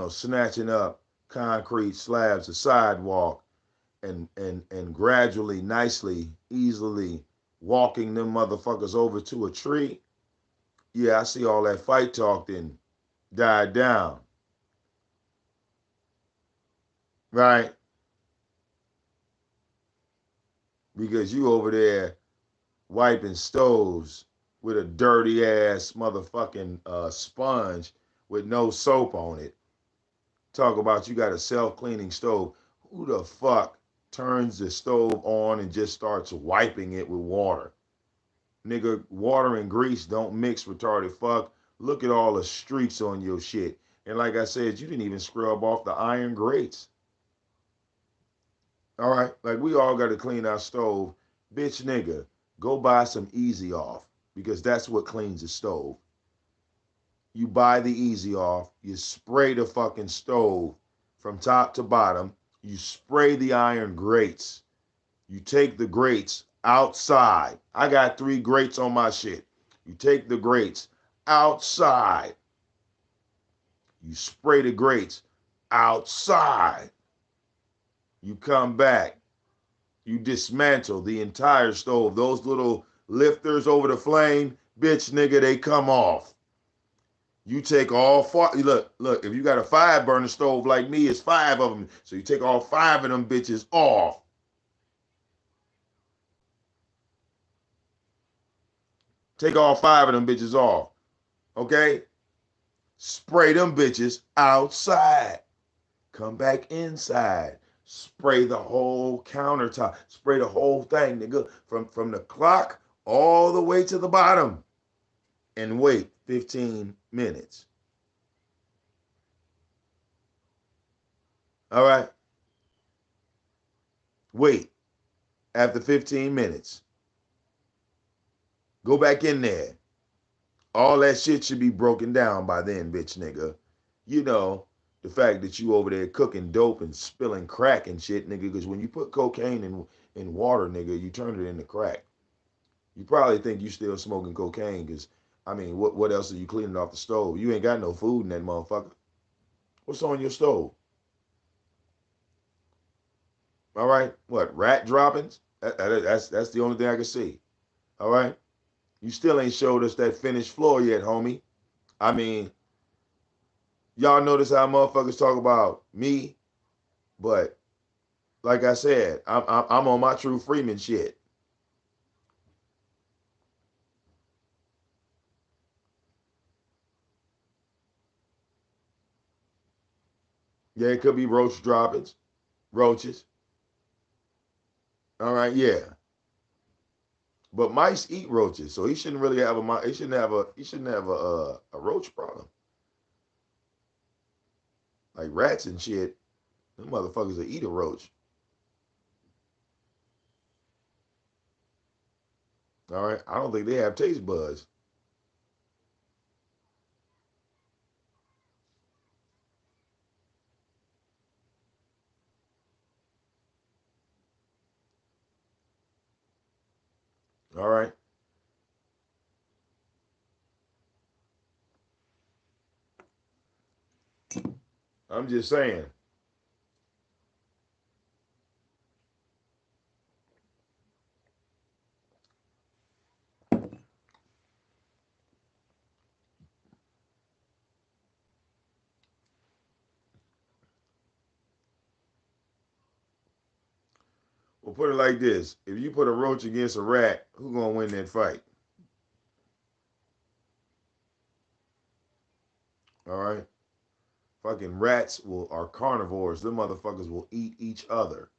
S1: snatching up concrete slabs of sidewalk and gradually, nicely, easily walking them motherfuckers over to a tree, yeah, I see all that fight talk then died down, right? Because you over there wiping stoves with a dirty ass motherfucking sponge with no soap on it. Talk about you got a self-cleaning stove. Who the fuck turns the stove on and just starts wiping it with water? Nigga, water and grease don't mix, retarded fuck. Look at all the streaks on your shit. And like I said, you didn't even scrub off the iron grates. All right? Like we all got to clean our stove. Bitch, nigga, go buy some Easy Off because that's what cleans the stove. You buy the Easy Off, you spray the fucking stove from top to bottom, you spray the iron grates, you take the grates outside. I got 3 grates on my shit. You take the grates outside, you spray the grates outside, you come back, you dismantle the entire stove. Those little lifters over the flame, bitch nigga, they come off. You take all 4. Look. If you got a 5-burner stove like me, it's 5 of them. So you take all 5 of them bitches off. Take all 5 of them bitches off. Okay? Spray them bitches outside. Come back inside. Spray the whole countertop. Spray the whole thing, nigga. From the clock all the way to the bottom. And wait 15 minutes. All right? Wait. After 15 minutes, go back in there. All that shit should be broken down by then, bitch nigga. You know, the fact that you over there cooking dope and spilling crack and shit, nigga, because when you put cocaine in water, nigga, you turn it into crack. You probably think you still smoking cocaine because, I mean, what else are you cleaning off the stove? You ain't got no food in that motherfucker. What's on your stove? All right? What, rat droppings? That's the only thing I can see. All right? You still ain't showed us that finished floor yet, homie. I mean, y'all notice how motherfuckers talk about me, but like I said, I'm on my True Freeman shit. Yeah, it could be roach droppings, roaches. All right, yeah, but mice eat roaches, so he shouldn't really have a he shouldn't have a roach problem. Like rats and shit, them motherfuckers will eat a roach. All right, I don't think they have taste buds. All right, I'm just saying. We'll put it like this: if you put a roach against a rat, who gonna win that fight? All right. Fucking rats are carnivores. Them motherfuckers will eat each other.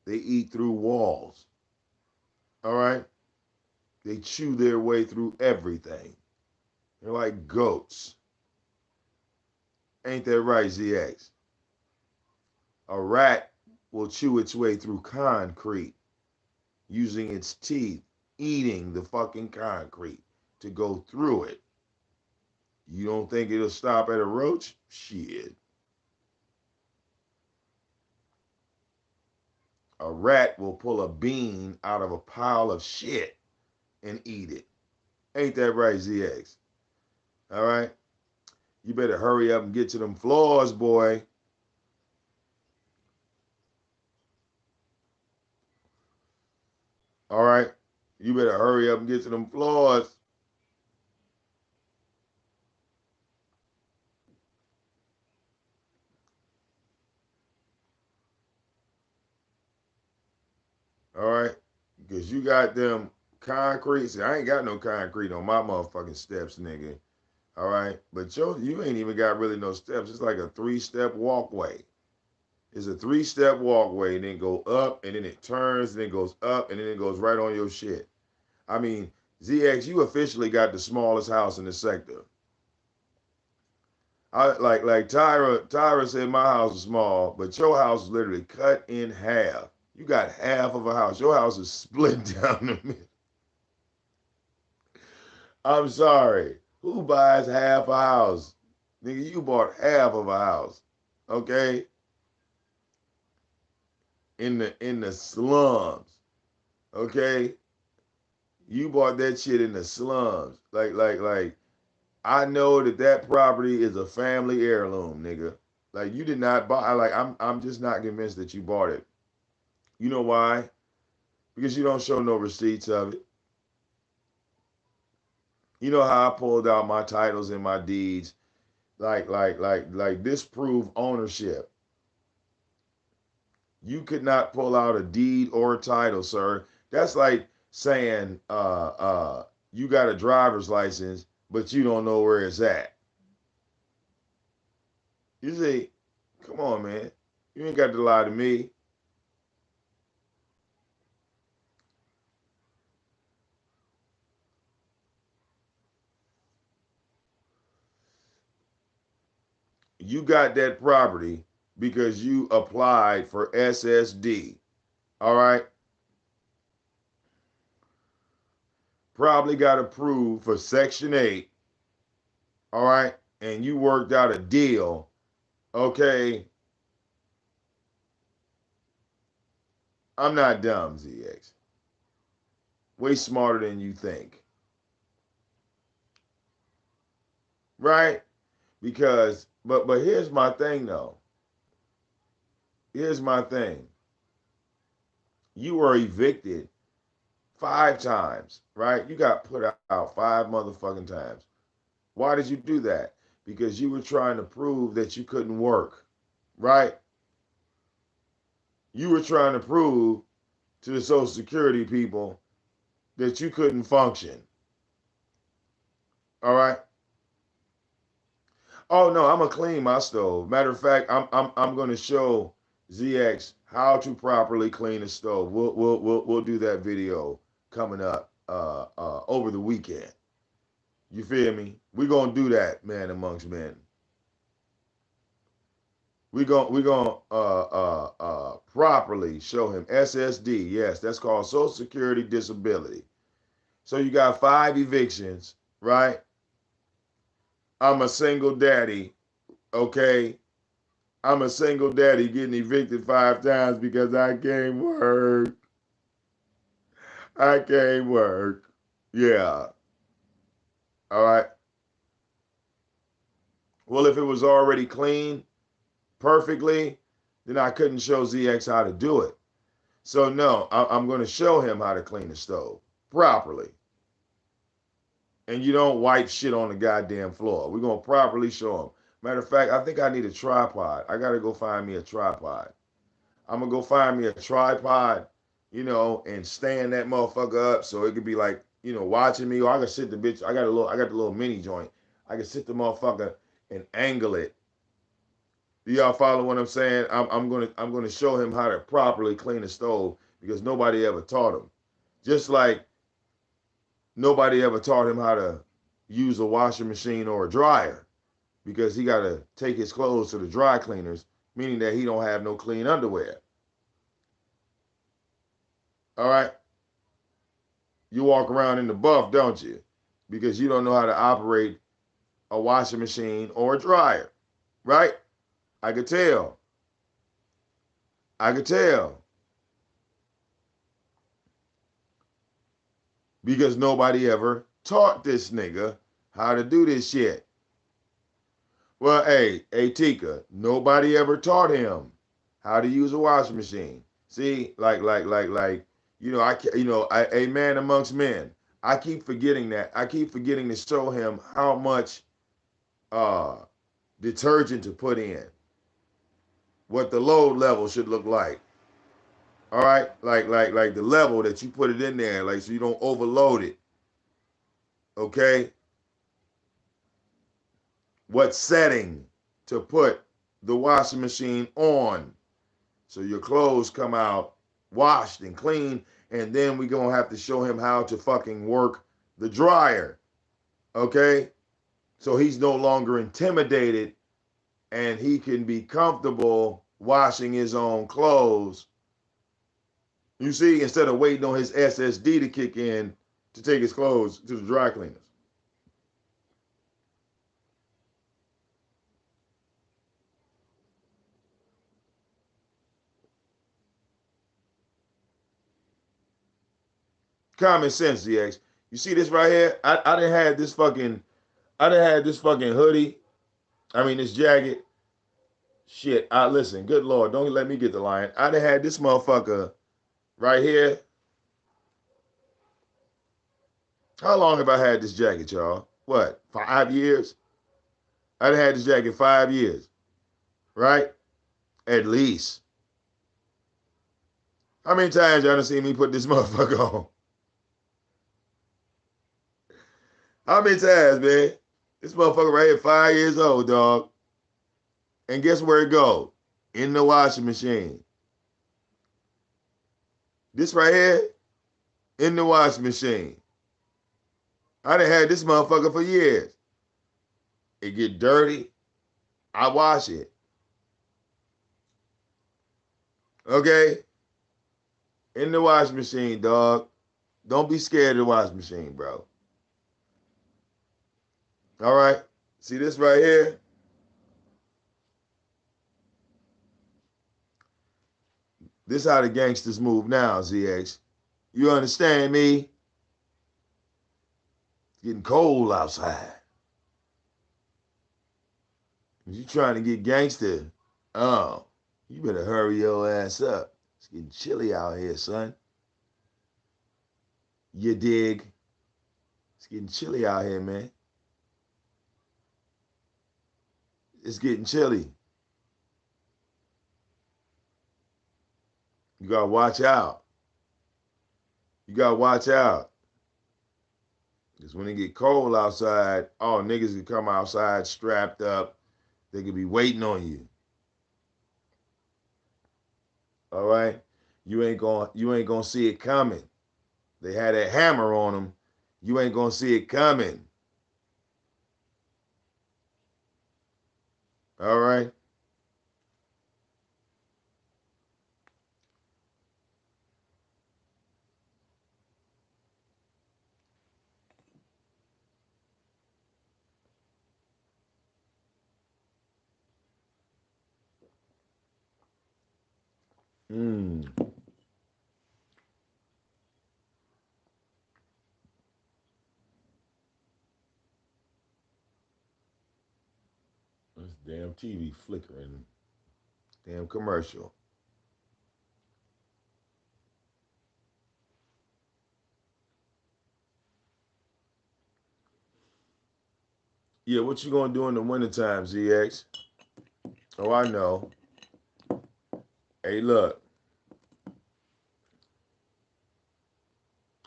S1: They eat through walls. All right? They chew their way through everything. They're like goats. Ain't that right, ZX? A rat will chew its way through concrete using its teeth, eating the fucking concrete to go through it. You don't think it'll stop at a roach? Shit. A rat will pull a bean out of a pile of shit and eat it. Ain't that right, ZX? All right? You better hurry up and get to them floors, boy. All right? You better hurry up and get to them floors. All right? Because you got them concrete. See, I ain't got no concrete on my motherfucking steps, nigga. All right? But you ain't even got really no steps. It's like a 3-step walkway. It's a 3-step walkway, and then go up, and then it turns, and then goes up, and then it goes right on your shit. I mean, ZX, you officially got the smallest house in the sector. Like Tyra said my house is small, but your house is literally cut in half. You got half of a house. Your house is split down the middle. I'm sorry. Who buys half a house? Nigga, you bought half of a house. Okay? In the slums. Okay? You bought that shit in the slums. Like I know that property is a family heirloom, nigga. Like you did not buy. Like I'm just not convinced that you bought it. You know why? Because you don't show no receipts of it. You know how I pulled out my titles and my deeds, like disprove ownership. You could not pull out a deed or a title, sir. That's like saying you got a driver's license, but you don't know where it's at. You see, come on, man. You ain't got to lie to me. You got that property because you applied for SsD. All right. Probably got approved for Section 8. All right. And you worked out a deal. Okay. I'm not dumb, ZX. Way smarter than you think. Right? Because, but here's my thing though. Here's my thing. You were evicted 5 times, right? You got put out 5 motherfucking times. Why did you do that? Because you were trying to prove that you couldn't work, right? You were trying to prove to the Social Security people that you couldn't function. All right. Oh no, I'm gonna clean my stove. Matter of fact, I'm gonna show ZX how to properly clean a stove. We'll do that video coming up over the weekend. You feel me? We're gonna do that, man amongst men. We gonna properly show him SSD. Yes, that's called Social Security Disability. So you got 5 evictions, right? I'm a single daddy, okay? I'm a single daddy getting evicted 5 times because I can't work. I can't work. Yeah. All right. Well, if it was already clean perfectly, then I couldn't show ZX how to do it. So no, I'm going to show him how to clean the stove properly. And you don't wipe shit on the goddamn floor. We're going to properly show him. Matter of fact, I think I need a tripod. I got to go find me a tripod. I'm going to go find me a tripod, and stand that motherfucker up so it could be like, watching me. Or I can sit the bitch. I got the little mini joint. I can sit the motherfucker and angle it. Do y'all follow what I'm saying? I'm gonna show him how to properly clean a stove because nobody ever taught him. Just like nobody ever taught him how to use a washing machine or a dryer because he got to take his clothes to the dry cleaners, meaning that he don't have no clean underwear. All right? You walk around in the buff, don't you? Because you don't know how to operate a washing machine or a dryer, right? I could tell. I could tell. because nobody ever taught this nigga how to do this shit. Well, hey, Tika, nobody ever taught him how to use a washing machine. See, a man amongst men. I keep forgetting that. I keep forgetting to show him how much uh detergent to put in, what the load level should look like. All right, like the level that you put it in there, like so you don't overload it. Okay, what setting to put the washing machine on so your clothes come out washed and clean, and then we gonna have to show him how to fucking work the dryer. Okay, so he's no longer intimidated and he can be comfortable washing his own clothes. You see, instead of waiting on his SsD to kick in to take his clothes to the dry cleaners. Common sense, DX. You see this right here? I done had this fucking hoodie. I mean this jacket. Shit. Listen, good Lord, don't let me get the line. I done had this motherfucker right here. How long have I had this jacket, y'all? What? 5 years? I done had this jacket 5 years. Right? At least. How many times y'all done seen me put this motherfucker on? How many times, man? This motherfucker right here, 5 years old, dog. And guess where it go? In the washing machine. This right here, in the washing machine. I done had this motherfucker for years. It get dirty, I wash it. Okay? In the washing machine, dog. Don't be scared of the washing machine, bro. All right? See this right here? This how the gangsters move now, ZX. You understand me? It's getting cold outside. You trying to get gangster? Oh, you better hurry your ass up. It's getting chilly out here, son. You dig? It's getting chilly out here, man. It's getting chilly. You gotta watch out. You gotta watch out. Because when it get cold outside, oh, niggas can come outside strapped up. They could be waiting on you. All right? You ain't gonna see it coming. They had that hammer on them. You ain't gonna see it coming. All right? Mmm. This damn TV flickering. Damn commercial. Yeah, what you gonna do in the wintertime, ZX? Oh, I know. Hey, look.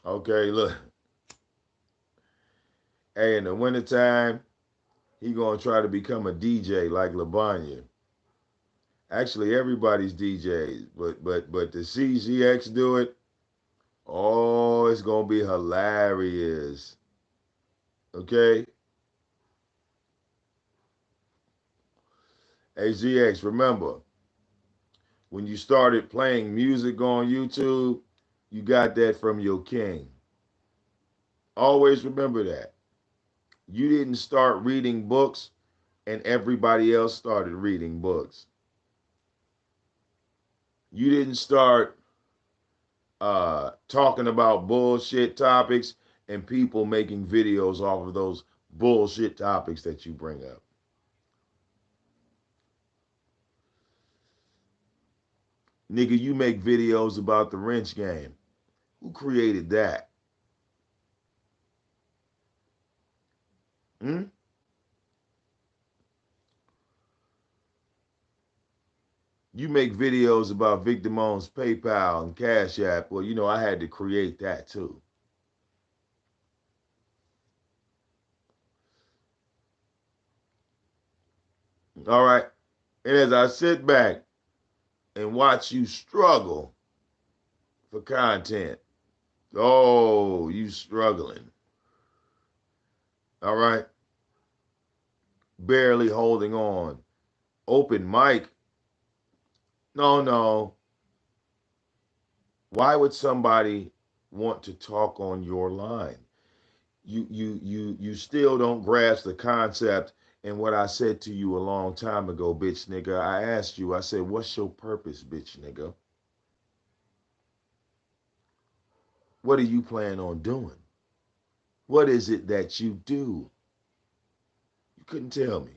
S1: Okay, look. Hey, in the wintertime, he gonna try to become a DJ like LaBanya. Actually, everybody's DJs, but to see ZX do it, oh, it's gonna be hilarious. Okay? Hey ZX, remember, when you started playing music on YouTube, you got that from your king. Always remember that. You didn't start reading books and everybody else started reading books. You didn't start talking about bullshit topics and people making videos off of those bullshit topics that you bring up. Nigga, you make videos about the wrench game. Who created that? Hmm? You make videos about VicDamoane's PayPal and Cash App. Well, you know, I had to create that too. All right. And as I sit back and watch you struggle for content, oh, you struggling. All right. Barely holding on. Open mic. No, no. Why would somebody want to talk on your line? You still don't grasp the concept and what I said to you a long time ago, bitch nigga. I asked you, I said, what's your purpose, bitch nigga? What do you plan on doing? What is it that you do? You couldn't tell me.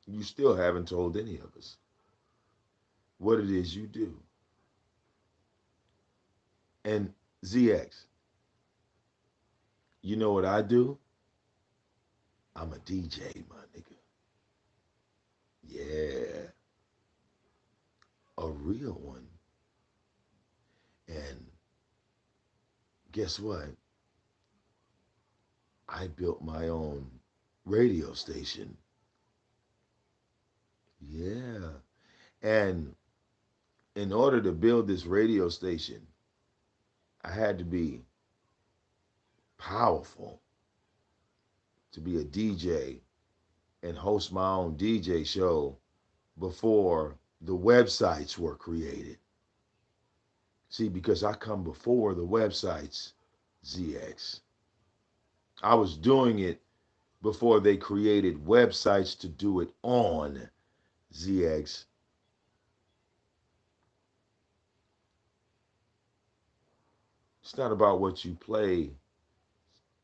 S1: You still haven't told any of us what it is you do. And ZX, you know what I do? I'm a DJ, my nigga. Yeah, a real one. And guess what? I built my own radio station. Yeah. And in order to build this radio station, I had to be powerful to be a DJ and host my own DJ show before the websites were created. See, because I come before the websites, ZX. I was doing it before they created websites to do it on, ZX. It's not about what you play,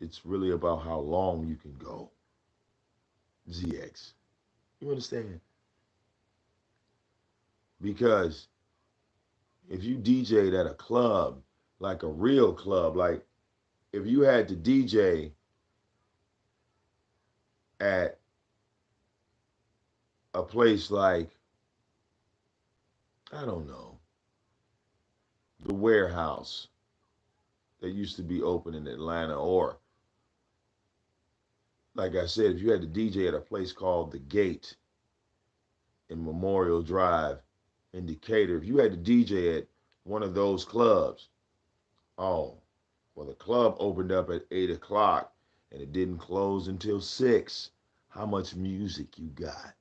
S1: it's really about how long you can go, ZX. You understand? Because if you DJ'd at a club, like a real club, like if you had to DJ at a place like, I don't know, the Warehouse that used to be open in Atlanta, or like I said, if you had to DJ at a place called The Gate in Memorial Drive in Decatur, if you had to DJ at one of those clubs, oh, well, the club opened up at 8 o'clock and it didn't close until 6. How much music you got?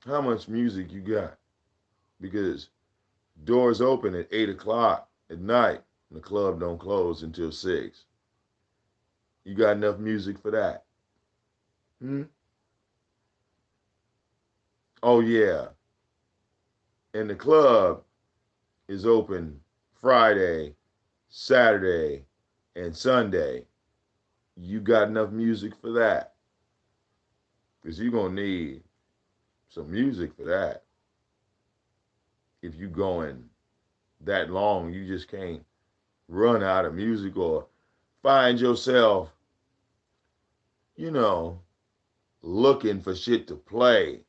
S1: How much music you got? Because doors open at 8 o'clock at night and the club don't close until 6. You got enough music for that? Hmm? Oh, yeah. And the club is open Friday, Saturday, and Sunday. You got enough music for that? Because you're going to need some music for that. If you going that long, you just can't run out of music or find yourself, you know, looking for shit to play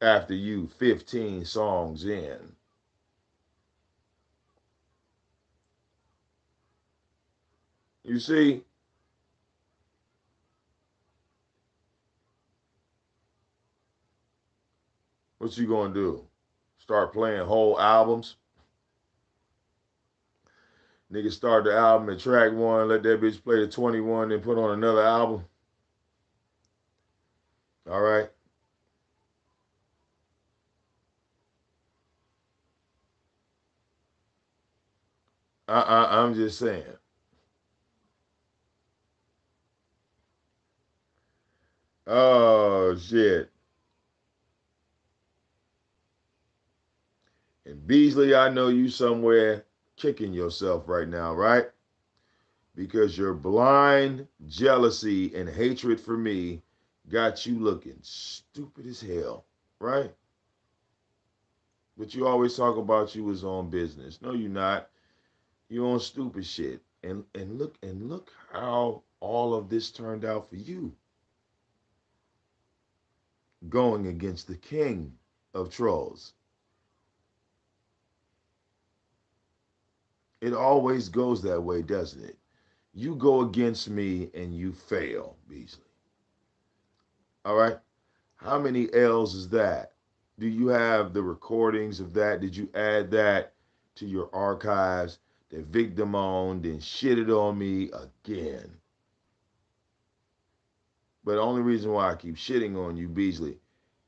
S1: after you 15 songs in. You see, what you gonna do? Start playing whole albums? Nigga start the album at track 1, let that bitch play to 21, then put on another album. All right? I'm just saying. Oh shit. And Beasley, I know you somewhere kicking yourself right now, right? Because your blind jealousy and hatred for me got you looking stupid as hell, right? But you always talk about you was on business. No, you're not. You're on stupid shit. And look how all of this turned out for you. Going against the king of trolls. It always goes that way, doesn't it? You go against me and you fail, Beasley. All right? How many L's is that? Do you have the recordings of that? Did you add that to your archives? That VicDamoane then shitted on me again. But the only reason why I keep shitting on you, Beasley,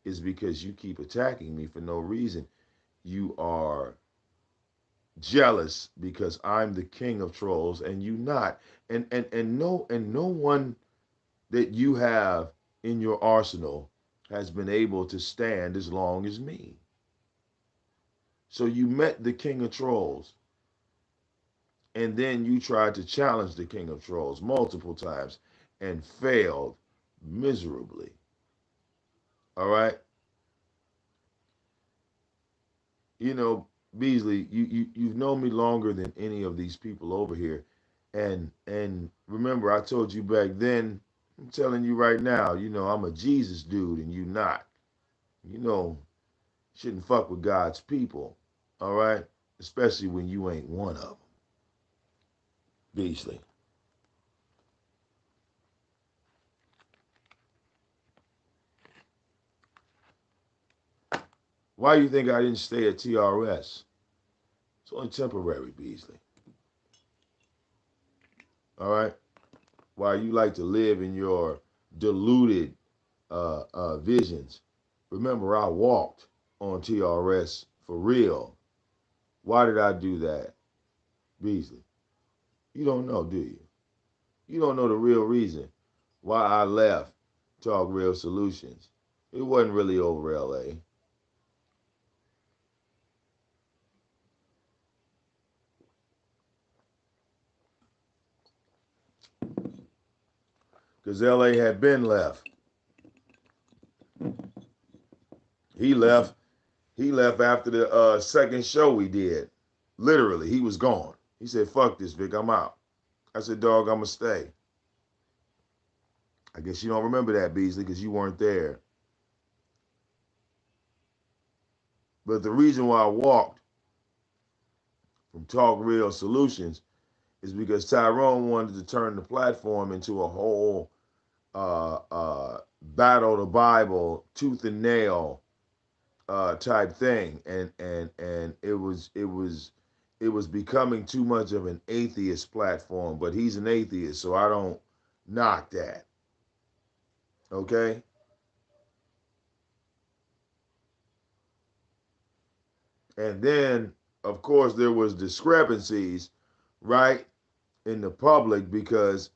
S1: is because you keep attacking me for no reason. You are jealous because I'm the king of trolls and you not. And no one that you have in your arsenal has been able to stand as long as me. So you met the king of trolls and then you tried to challenge the king of trolls multiple times and failed miserably. All right? You know, Beasley, you've known me longer than any of these people over here. And remember I told you back then, I'm telling you right now, I'm a Jesus dude and you not. You know, shouldn't fuck with God's people. All right? Especially when you ain't one of them. Beasley. Why do you think I didn't stay at TRS? It's only temporary, Beasley. All right? Why you like to live in your deluded visions. Remember, I walked on TRS for real. Why did I do that, Beasley? You don't know, do you? You don't know the real reason why I left Talk Real Solutions. It wasn't really over LA. Because LA had been left. He left. He left after the second show we did. Literally, he was gone. He said, "Fuck this, Vic. I'm out." I said, "Dog, I'ma stay." I guess you don't remember that, Beasley, because you weren't there. But the reason why I walked from Talk Real Solutions is because Tyrone wanted to turn the platform into a whole battle the Bible, tooth and nail type thing, and it was becoming too much of an atheist platform. But he's an atheist, so I don't knock that. Okay, and then of course there was discrepancies, right, in the public because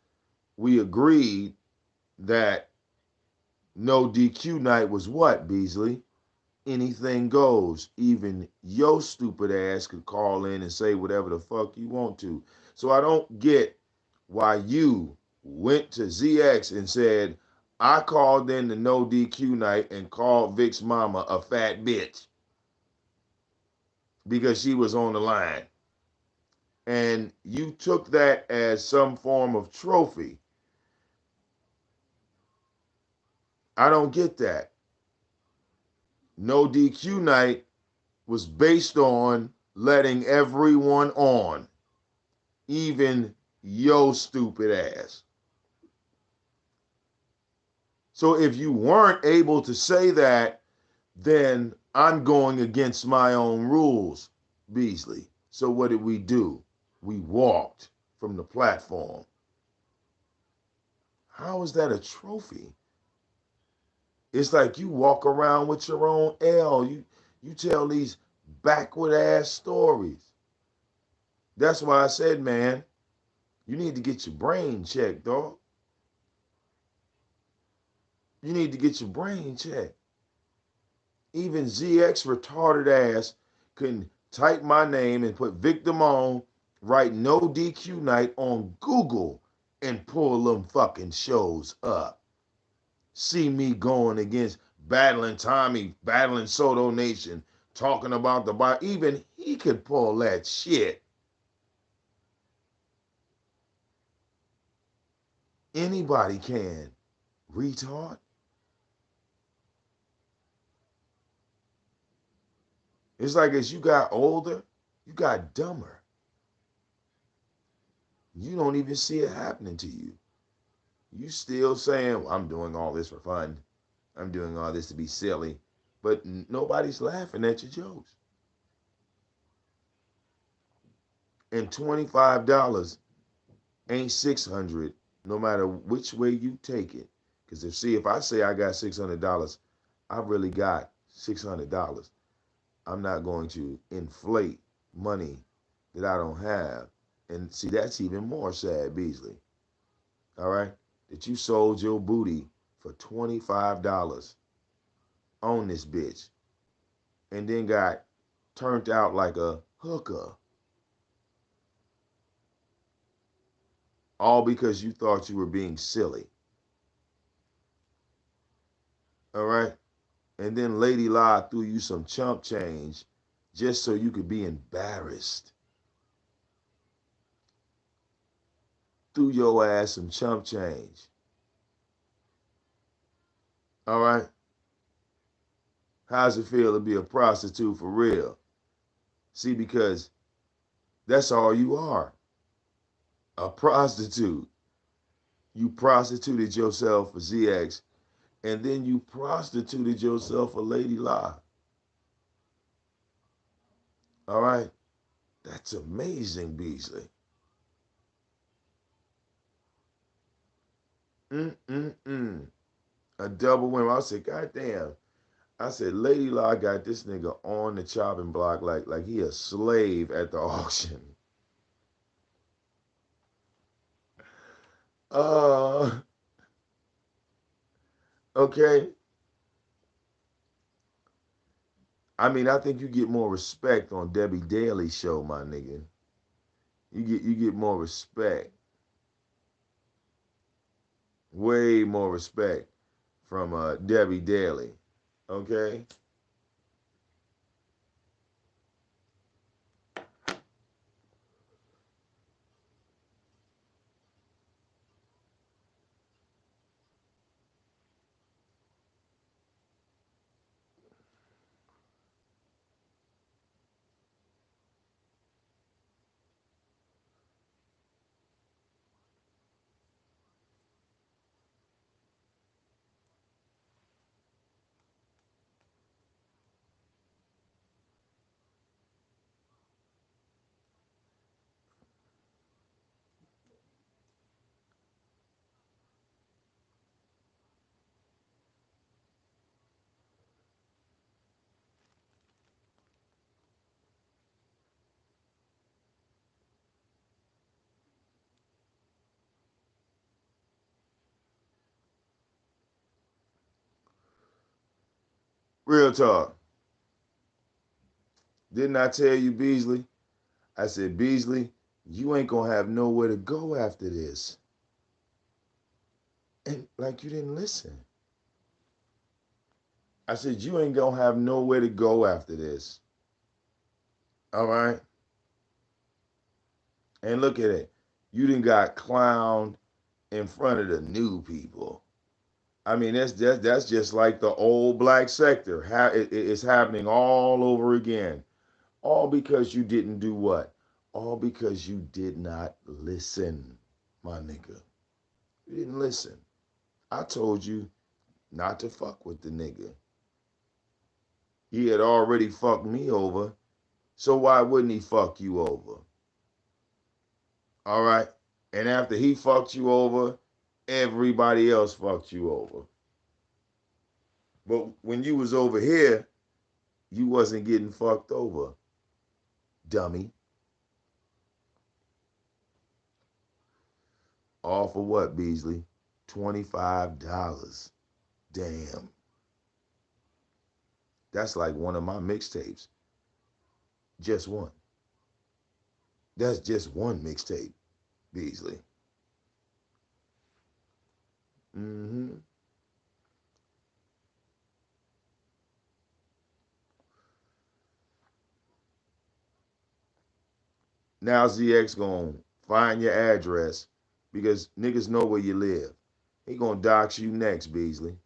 S1: we agreed that no DQ night was what, Beasley? Anything goes. Even your stupid ass could call in and say whatever the fuck you want to. So I don't get why you went to ZX and said, I called in the no DQ night and called Vic's mama a fat bitch because she was on the line. And you took that as some form of trophy. I don't get that. No DQ night was based on letting everyone on, even yo stupid ass. So if you weren't able to say that, then I'm going against my own rules, Beasley. So what did we do? We walked from the platform. How is that a trophy? It's like you walk around with your own L. You tell these backward ass stories. That's why I said, man, you need to get your brain checked, dog. You need to get your brain checked. Even ZX retarded ass can type my name and put VicDamoane, write no DQ night on Google and pull them fucking shows up. See me going against battling Tommy, battling Soto Nation, talking about the Bible. Even he could pull that shit. Anybody can. Retard. It's like as you got older, you got dumber. You don't even see it happening to you. You still saying, well, I'm doing all this for fun. I'm doing all this to be silly. But nobody's laughing at your jokes. And $25 ain't 600 no matter which way you take it. Because if I say I got $600, I really got $600. I'm not going to inflate money that I don't have. And see, that's even more sad, Beasley. All right? That you sold your booty for $25 on this bitch and then got turned out like a hooker. All because you thought you were being silly. All right? And then Lady La threw you some chump change just so you could be embarrassed. Threw your ass some chump change. All right? How's it feel to be a prostitute for real? See, because that's all you are. A prostitute. You prostituted yourself for ZX, and then you prostituted yourself for Lady La. All right? That's amazing, Beasley. Mm-mm-mm. A double win. I said, God damn. I said, Lady La got this nigga on the chopping block like he a slave at the auction. Uh, okay. I mean, I think you get more respect on Debbie Daly's show, my nigga. You get more respect. Way more respect from Debbie Daly. Okay? Real talk. Didn't I tell you, Beasley? I said, Beasley, you ain't gonna have nowhere to go after this. And like you didn't listen. I said, you ain't gonna have nowhere to go after this. All right? And look at it. You done got clowned in front of the new people. I mean, that's just like the old black sector. It's happening all over again. All because you didn't do what? All because you did not listen, my nigga. You didn't listen. I told you not to fuck with the nigga. He had already fucked me over, so why wouldn't he fuck you over? All right? And after he fucked you over, everybody else fucked you over. But when you was over here, you wasn't getting fucked over, dummy. All for what, Beasley? $25. Damn. That's like one of my mixtapes. Just one. That's just one mixtape, Beasley. Mm-hmm. Now ZX gonna find your address because niggas know where you live. He gonna dox you next, Beasley.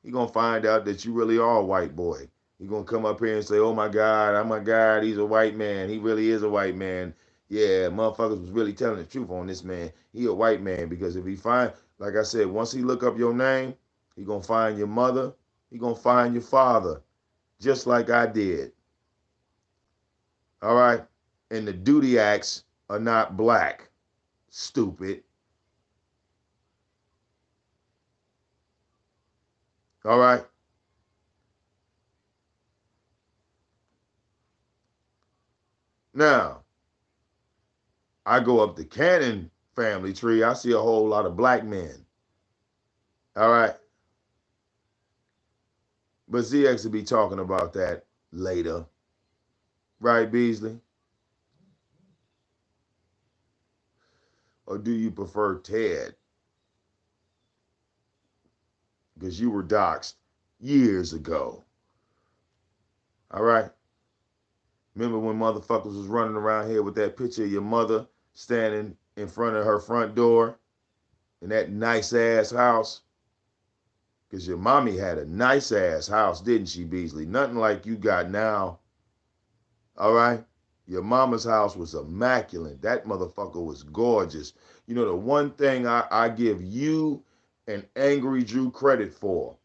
S1: He gonna find out that you really are a white boy. He gonna come up here and say, "Oh my God, he's a white man. He really is a white man. Yeah, motherfuckers was really telling the truth on this man. He a white man because if he find, like I said, once he look up your name, he gonna find your mother. He gonna find your father, just like I did. All right, and the duty acts are not black. Stupid. All right. Now I go up the Cannon family tree. I see a whole lot of black men. All right. But ZX will be talking about that later. Right, Beasley? Or do you prefer Ted? Because you were doxxed years ago. All right? Remember when motherfuckers was running around here with that picture of your mother standing in front of her front door in that nice ass house? Because your mommy had a nice ass house, didn't she, Beasley? Nothing like you got now. All right? Your mama's house was immaculate. That motherfucker was gorgeous. You know, the one thing I give you and Angry Jew credit for,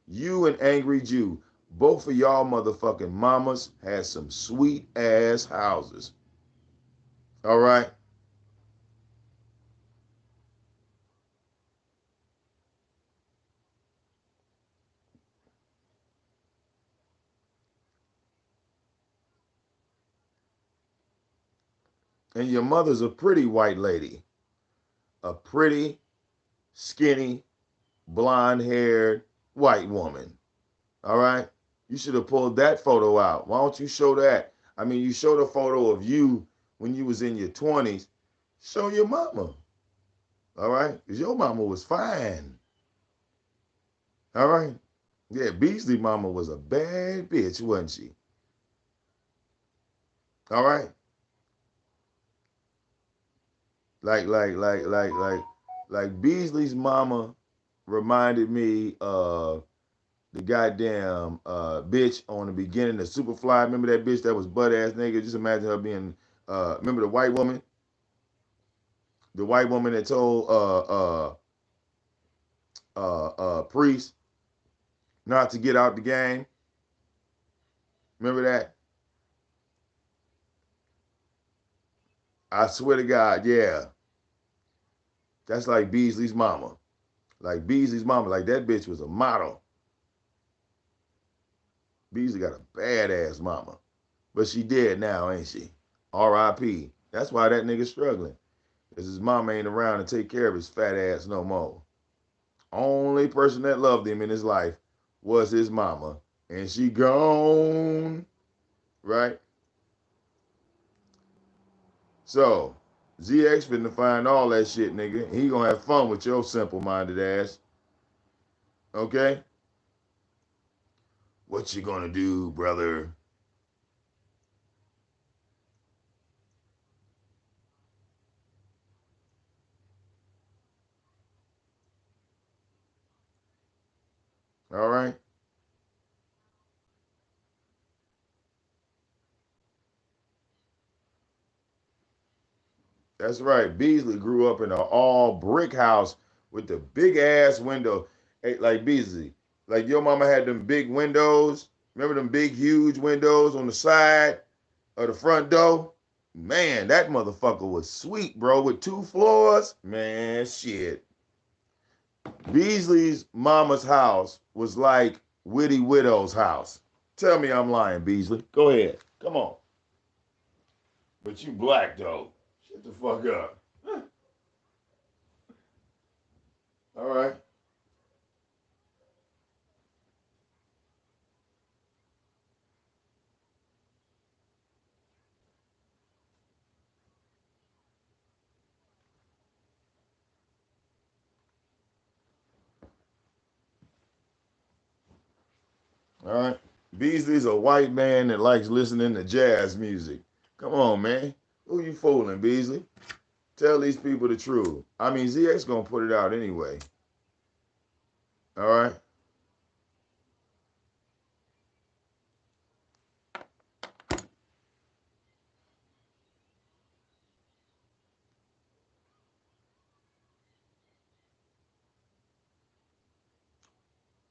S1: you and Angry Jew, both of y'all motherfucking mamas had some sweet ass houses. All right? And your mother's a pretty white lady. A pretty, skinny, blonde haired white woman. All right? You should have pulled that photo out. Why don't you show that? I mean, you showed a photo of you when you was in your 20s. Show your mama. All right? Because your mama was fine. All right? Yeah, Beasley mama was a bad bitch, wasn't she? All right? Like Beasley's mama reminded me of the goddamn bitch on the beginning of Superfly. Remember that bitch that was butt ass nigga? Just imagine her being remember the white woman? The white woman that told Priest not to get out the game. Remember that? I swear to God, yeah. That's like Beasley's mama. Like Beasley's mama, like that bitch was a model. Beasley got a badass mama. But she dead now, ain't she? R.I.P. That's why that nigga's struggling. Because his mama ain't around to take care of his fat ass no more. Only person that loved him in his life was his mama. And she gone. Right? So, ZX finna find all that shit, nigga. He gonna have fun with your simple-minded ass. Okay? What you gonna do, brother? All right? That's right. Beasley grew up in an all brick house with the big ass window. Hey, like Beasley, like your mama had them big windows. Remember them big, huge windows on the side of the front door? Man, that motherfucker was sweet, bro, with 2 floors. Man, shit. Beasley's mama's house was like Witty Widow's house. Tell me I'm lying, Beasley. Go ahead. Come on. But you black, though. Shut the fuck up. All right. All right. Beasley's a white man that likes listening to jazz music. Come on, man. Who you fooling, Beasley? Tell these people the truth. I mean, ZX gonna put it out anyway. All right.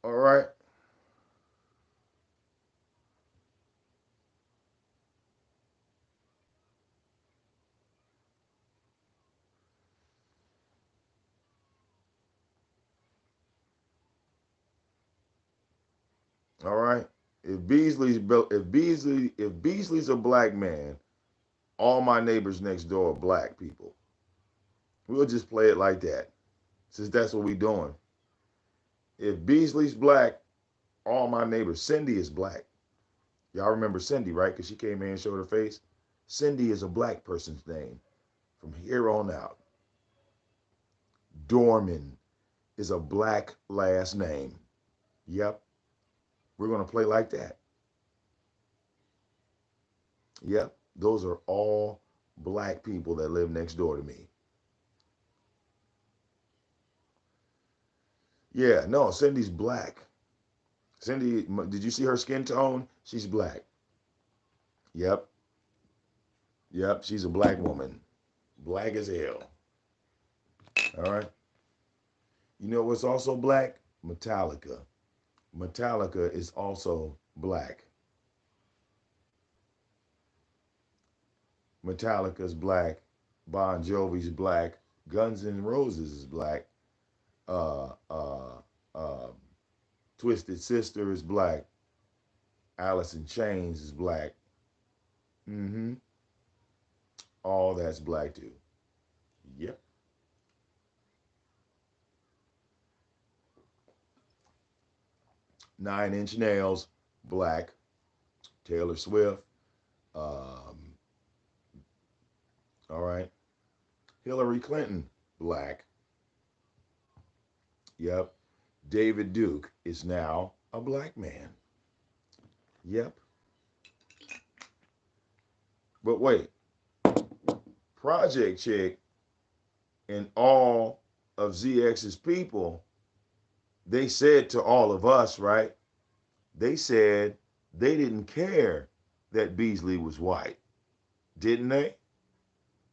S1: All right. All right. If Beasley's a black man, all my neighbors next door are black people. We'll just play it like that, since that's what we doing. If Beasley's black, all my neighbors. Cindy is black. Y'all remember Cindy, right? Because she came in and showed her face. Cindy is a black person's name from here on out. Dorman is a black last name. Yep. We're gonna play like that. Yep. Those are all black people that live next door to me. Yeah, no, Cindy's black. Cindy, did you see her skin tone? She's black. Yep. Yep. She's a black woman. Black as hell. All right. You know what's also black? Metallica. Metallica is also black. Metallica's black. Bon Jovi's black. Guns N' Roses is black. Uh, uh, uh, Twisted Sister is black. Alice in Chains is black. Mm-hmm. All that's black too. Yep. 9 Inch Nails, black. Taylor Swift. Um, all right. Hillary Clinton, black. Yep. David Duke is now a black man. Yep. But wait, Project Chick and all of ZX's people, they said to all of us, right? They said they didn't care that Beasley was white, didn't they?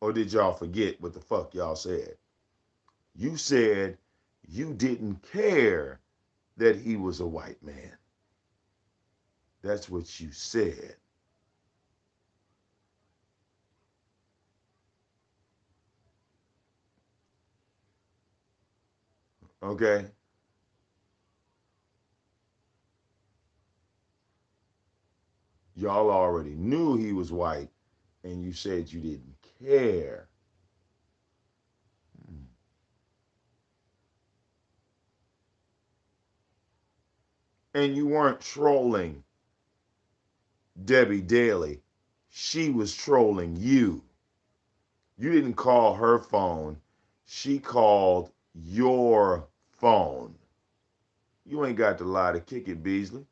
S1: Or did y'all forget what the fuck y'all said? You said you didn't care that he was a white man. That's what you said. Okay? Y'all already knew he was white and you said you didn't care. And you weren't trolling Debbie Daly. She was trolling you. You didn't call her phone. She called your phone. You ain't got to lie to kick it, Beasley.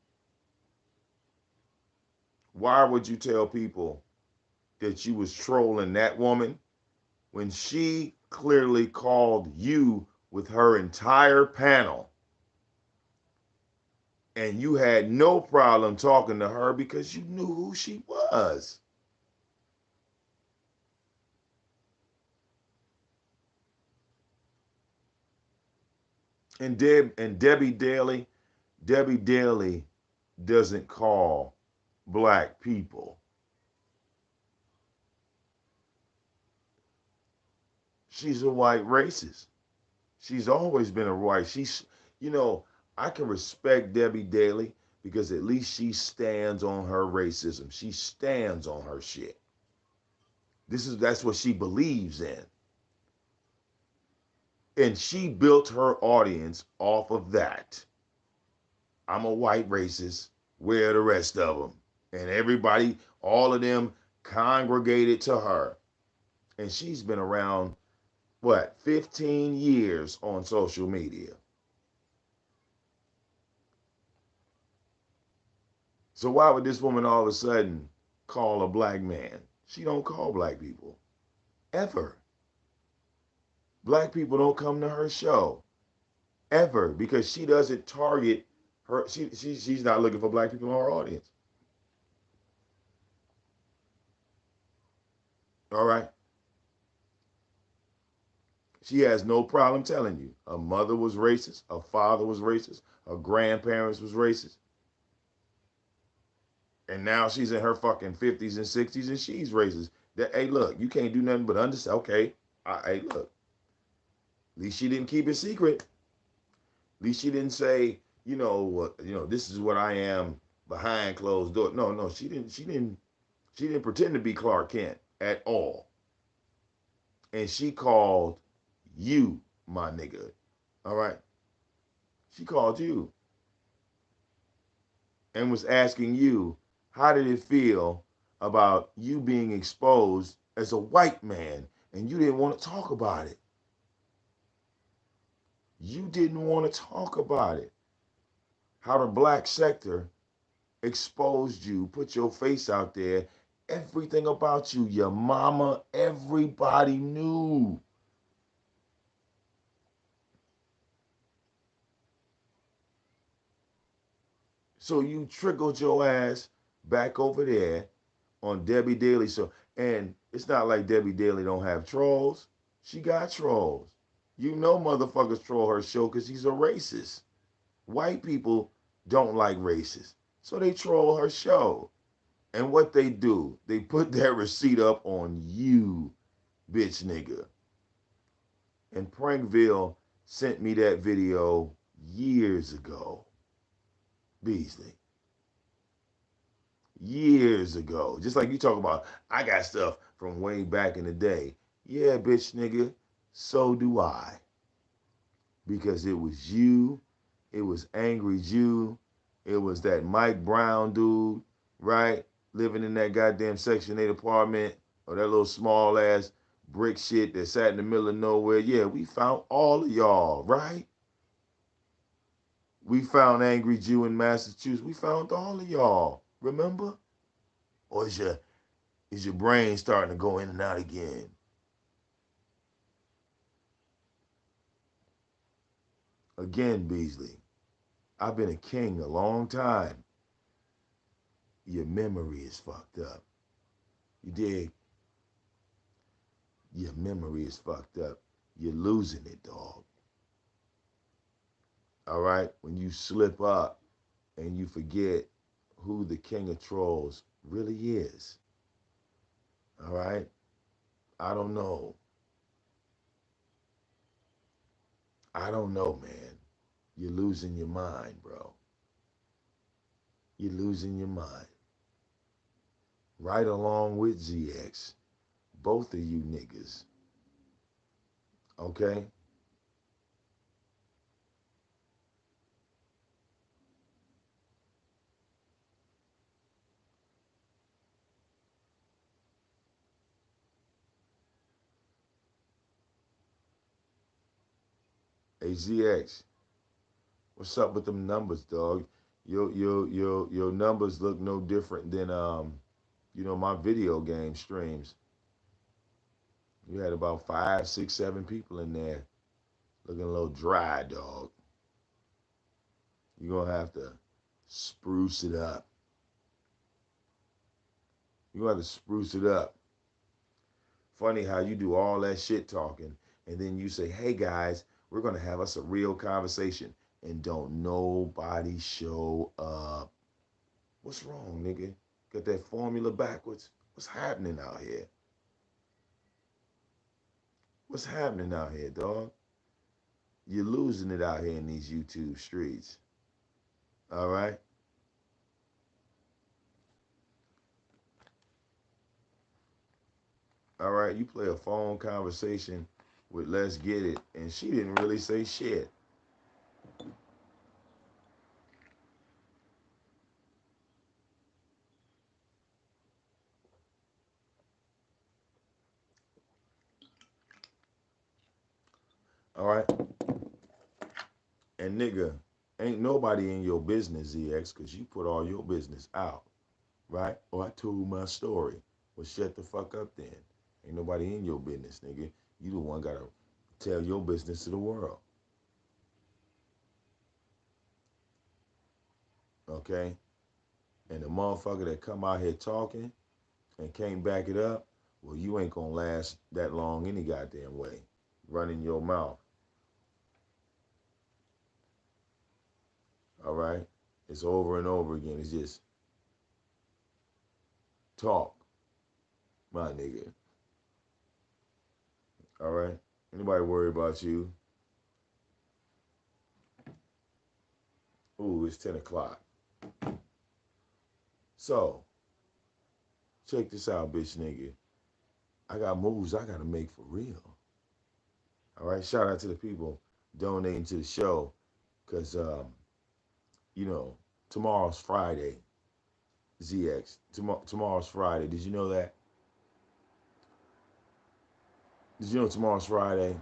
S1: Why would you tell people that you was trolling that woman when she clearly called you with her entire panel and you had no problem talking to her because you knew who she was? And Debbie Daly doesn't call black people. She's a white racist. She's always been a white. You know, I can respect Debbie Daly because at least she stands on her racism. She stands on her shit. That's what she believes in. And she built her audience off of that. I'm a white racist. Where are the rest of them? And everybody, all of them congregated to her. And she's been around, what, 15 years on social media. So why would this woman all of a sudden call a black man? She don't call black people ever. Black people don't come to her show ever because she doesn't target her. She's not looking for black people in her audience. All right. She has no problem telling you her mother was racist, her father was racist, her grandparents was racist, and now she's in her fucking 50s and 60s and she's racist. That hey, look, you can't do nothing but understand. Okay, hey, look, at least she didn't keep it secret. At least she didn't say, this is what I am behind closed doors. No, no, she didn't. She didn't pretend to be Clark Kent at all. And she called you, my nigga. All right, she called you and was asking you, how did it feel about you being exposed as a white man, and you didn't want to talk about it. You didn't want to talk about it. How the black sector exposed you, put your face out there, everything about you, your mama, everybody knew. So you trickled your ass back over there on Debbie Daly show. And it's not like Debbie Daly don't have trolls. She got trolls. You know motherfuckers troll her show because she's a racist. White people don't like racists. So they troll her show. And what they do, they put that receipt up on you, bitch nigga. And Prankville sent me that video years ago. Beasley. Years ago. Just like you talk about, I got stuff from way back in the day. Yeah, bitch nigga, so do I. Because it was you, it was Angry Jew, it was that Mike Brown dude, right? Living in that goddamn Section 8 apartment or that little small ass brick shit that sat in the middle of nowhere. Yeah, we found all of y'all, right? We found Angry Jew in Massachusetts. We found all of y'all. Remember? Or is your brain starting to go in and out again? Again, Beasley, I've been a king a long time. Your memory is fucked up. You dig? Your memory is fucked up. You're losing it, dog. All right? When you slip up and you forget who the king of trolls really is. All right? I don't know. I don't know, man. You're losing your mind, bro. You're losing your mind. Right along with ZX. Both of you niggas. Okay? Hey, ZX. What's up with them numbers, dog? Your numbers look no different than my video game streams. You had about 5, 6, 7 people in there looking a little dry, dog. You're gonna have to spruce it up. You're gonna have to spruce it up. Funny how you do all that shit talking and then you say, hey guys, we're gonna have us a real conversation and don't nobody show up. What's wrong, nigga? Got that formula backwards? What's happening out here? What's happening out here, dog? You're losing it out here in these YouTube streets. All right? All right, you play a phone conversation with Let's Get It, and she didn't really say shit. All right? And nigga, Ain't nobody in your business, ZX, because you put all your business out, right? Oh, I told my story. Well, shut the fuck up then. Ain't nobody in your business, nigga. You the one gotta tell your business to the world, okay? And the motherfucker that come out here talking and can't back it up, well, you ain't gonna last that long any goddamn way. Running your mouth, all right? It's over and over again. It's just talk, my nigga, all right? Anybody worry about you? Ooh, it's 10 o'clock. So, check this out, bitch nigga. I got moves I gotta make for real. All right, shout out to the people donating to the show, cause you know, tomorrow's Friday. ZX. Tomorrow's Friday. Did you know that? Did you know tomorrow's Friday?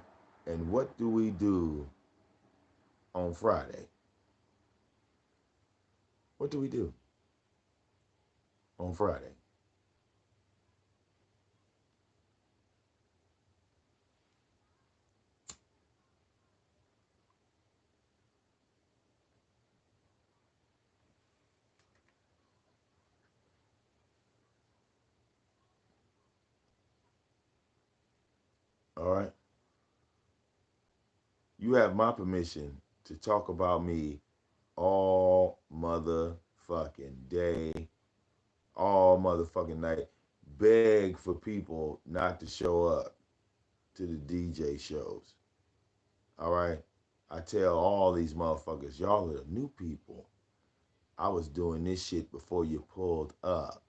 S1: And what do we do on Friday? What do we do on Friday? All right. You have my permission to talk about me all motherfucking day, all motherfucking night. Beg for people not to show up to the DJ shows. All right. I tell all these motherfuckers, y'all are the new people. I was doing this shit before you pulled up.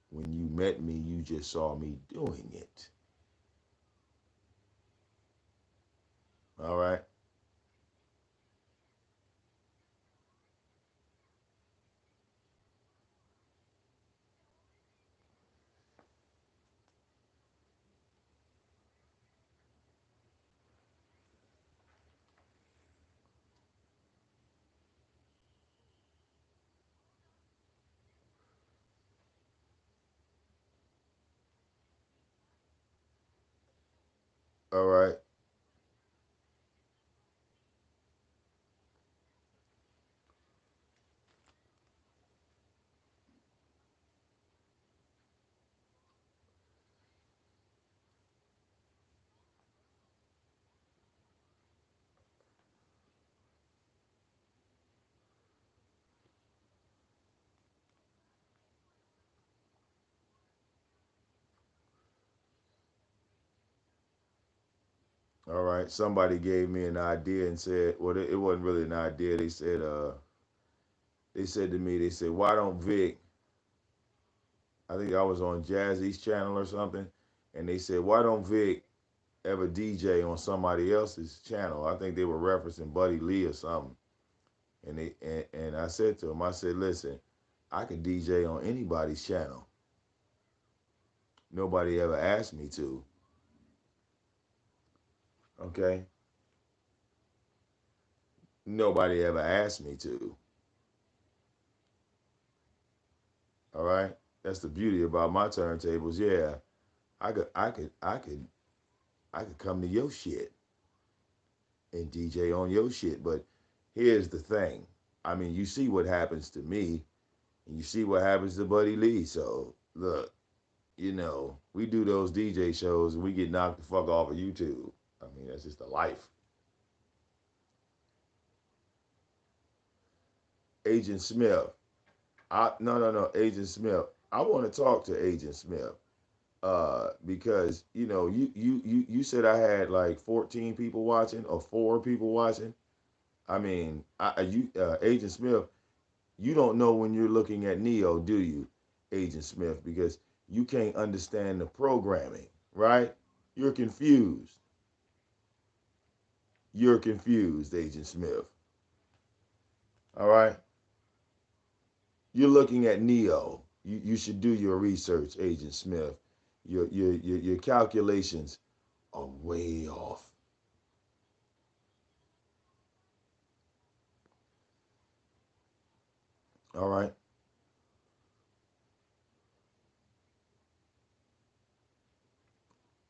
S1: When you met me, you just saw me doing it. All right. All right. All right. Somebody gave me an idea and said, well, it wasn't really an idea. They said to me, they said, why don't Vic, I think I was on Jazzy's channel or something, and they said, why don't Vic ever DJ on somebody else's channel? I think they were referencing Buddy Lee or something. And I said to him, I said, listen, I can DJ on anybody's channel. Nobody ever asked me to. Okay? Nobody ever asked me to. All right? That's the beauty about my turntables. Yeah, I could come to your shit and DJ on your shit. But here's the thing. I mean, you see what happens to me, and you see what happens to Buddy Lee. So look, we do those DJ shows and we get knocked the fuck off of YouTube. I mean, that's just the life. Agent Smith. No, Agent Smith. I want to talk to Agent Smith. Because you said I had like 14 people watching or 4 people watching. I mean, Agent Smith, you don't know when you're looking at Neo, do you, Agent Smith? Because you can't understand the programming, right? You're confused. You're confused, Agent Smith. All right. You're looking at Neo. You should do your research, Agent Smith. Your calculations are way off. All right.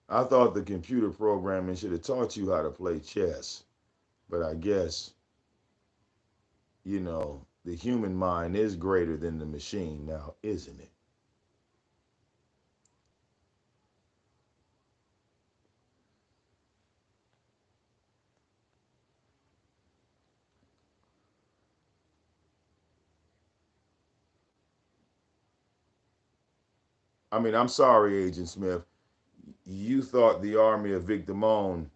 S1: I thought the computer programming should have taught you how to play chess, but I guess, the human mind is greater than the machine now, isn't it? I mean, I'm sorry, Agent Smith. You thought the army of VicDamoane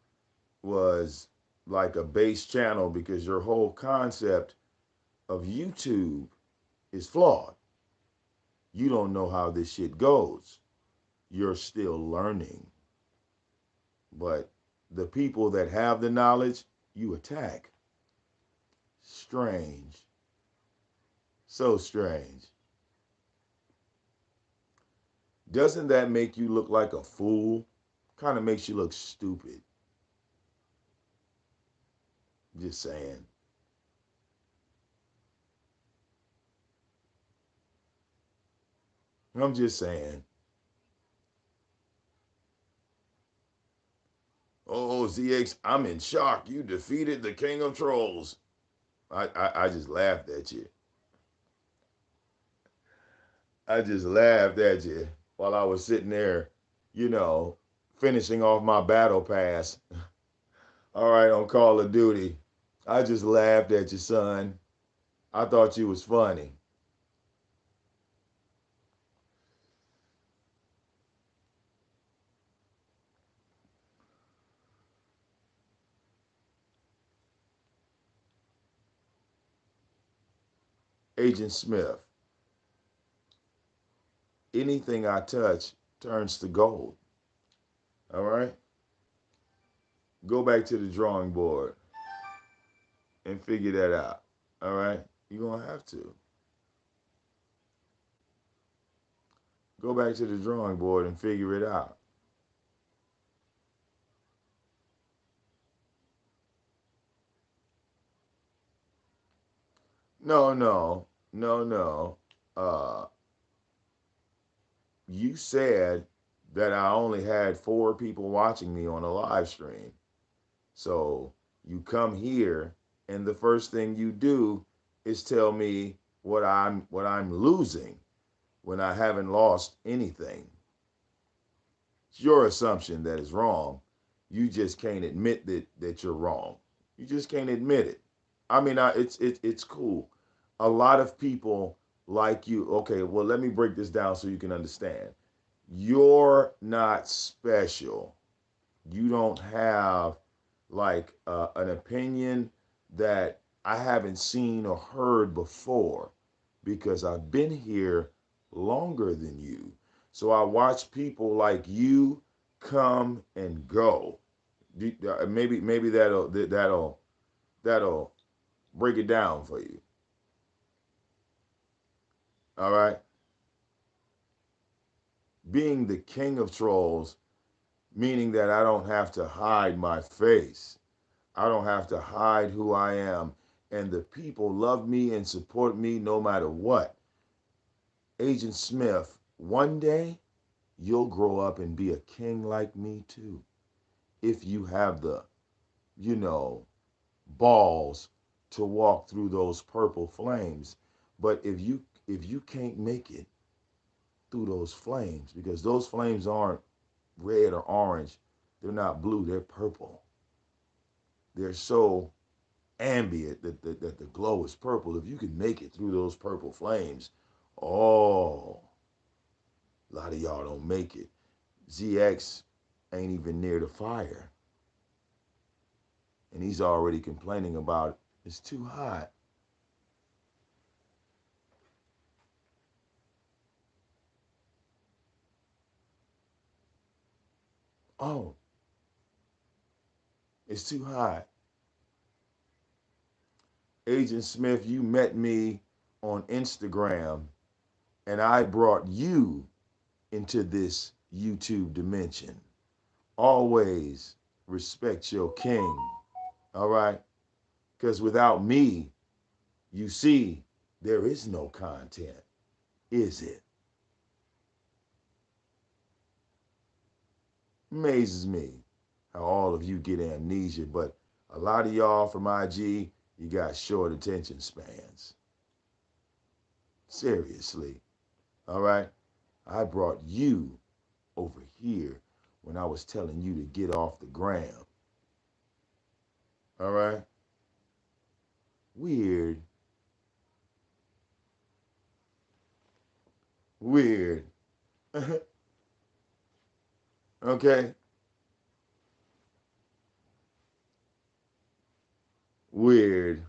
S1: was like a base channel because your whole concept of YouTube is flawed. You don't know how this shit goes. You're still learning. But the people that have the knowledge, you attack. Strange. So strange. Doesn't that make you look like a fool? Kind of makes you look stupid. Just saying. I'm just saying. Oh, ZX, I'm in shock. You defeated the king of trolls. I just laughed at you. I just laughed at you while I was sitting there, you know, finishing off my battle pass. All right, on Call of Duty. I just laughed at you, son. I thought you was funny. Agent Smith, anything I touch turns to gold. All right? Go back to the drawing board and figure that out. All right? You're going to have to. Go back to the drawing board and figure it out. No, no, no, no. Uh, you said that I only had 4 people watching me on a live stream. So you come here, and the first thing you do is tell me what I'm losing when I haven't lost anything. It's your assumption that is wrong. You just can't admit that you're wrong. You just can't admit it. I mean, it's cool. A lot of people like you. Okay, well, let me break this down so you can understand. You're not special. You don't have like an opinion that I haven't seen or heard before because I've been here longer than you. So I watch people like you come and go. Maybe that'll break it down for you. All right. Being the king of trolls, meaning that I don't have to hide my face. I don't have to hide who I am. And the people love me and support me no matter what. Agent Smith, one day you'll grow up and be a king like me too. If you have the, you know, balls to walk through those purple flames. But if you can't make it through those flames, because those flames aren't red or orange, they're not blue, they're purple. They're so ambient that the glow is purple. If you can make it through those purple flames, oh, a lot of y'all don't make it. ZX ain't even near the fire, and he's already complaining about it's too hot. Oh, it's too hot. Agent Smith, you met me on Instagram, and I brought you into this YouTube dimension. Always respect your king, all right? Because without me, you see, There is no content, is it? Amazes me how all of you get amnesia, but a lot of y'all from IG, you got short attention spans. Seriously. All right? I brought you over here when I was telling you to get off the gram. All right? Weird. Weird. Okay? Weird.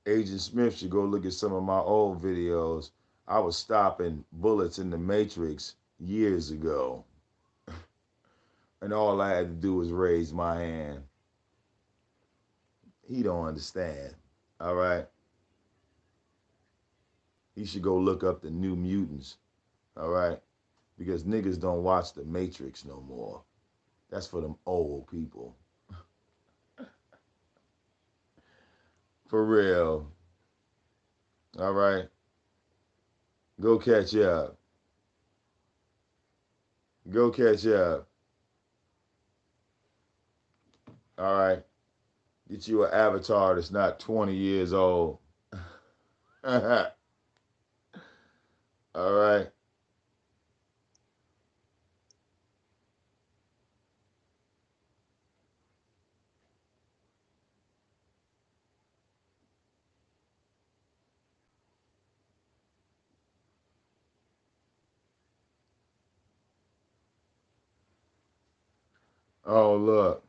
S1: Agent Smith should go look at some of my old videos. I was stopping bullets in the Matrix years ago. And all I had to do was raise my hand. He don't understand. All right? He should go look up the New Mutants. All right? Because niggas don't watch the Matrix no more. That's for them old people. For real. All right? Go catch up. Go catch up. All right? Get you an avatar that's not 20 years old. All right? Oh, look.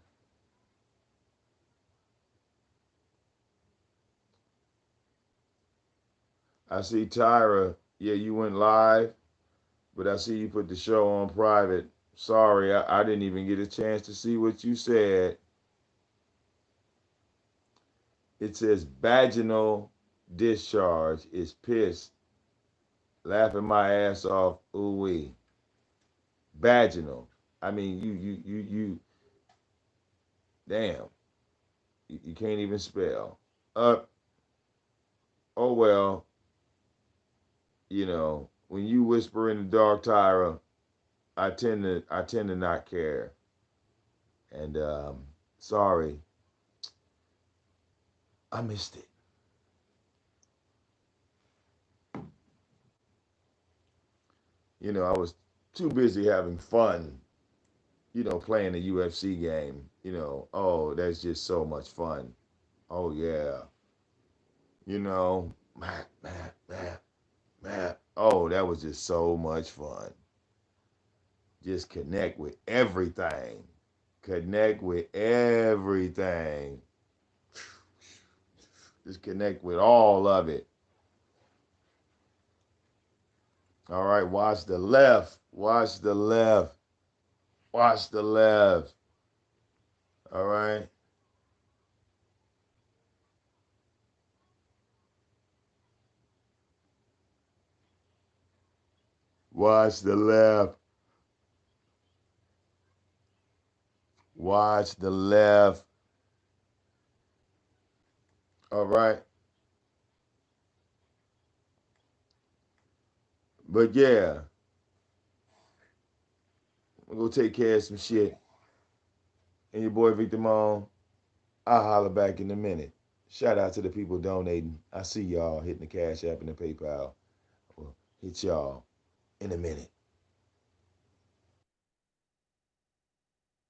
S1: I see Tyra. Yeah, you went live, but I see you put the show on private. Sorry, I didn't even get a chance to see what you said. It says vaginal discharge is pissed, laughing my ass off. Ooh wee. Vaginal. I mean, damn, you can't even spell. Uh, oh well, when you whisper in the dark, Tyra, I tend to not care. And sorry, I missed it. I was too busy having fun, playing the UFC game. Oh, that's just so much fun. Oh yeah, map, map, map, map. Oh, that was just so much fun. Just connect with everything. Connect with everything. Just connect with all of it. All right, watch the left. Watch the left. Watch the left. All right. Watch the left. Watch the left. All right. But yeah, we'll go take care of some shit. And your boy VicDamoane, I'll holler back in a minute. Shout out to the people donating. I see y'all hitting the Cash App and the PayPal. Well, hit y'all in a minute.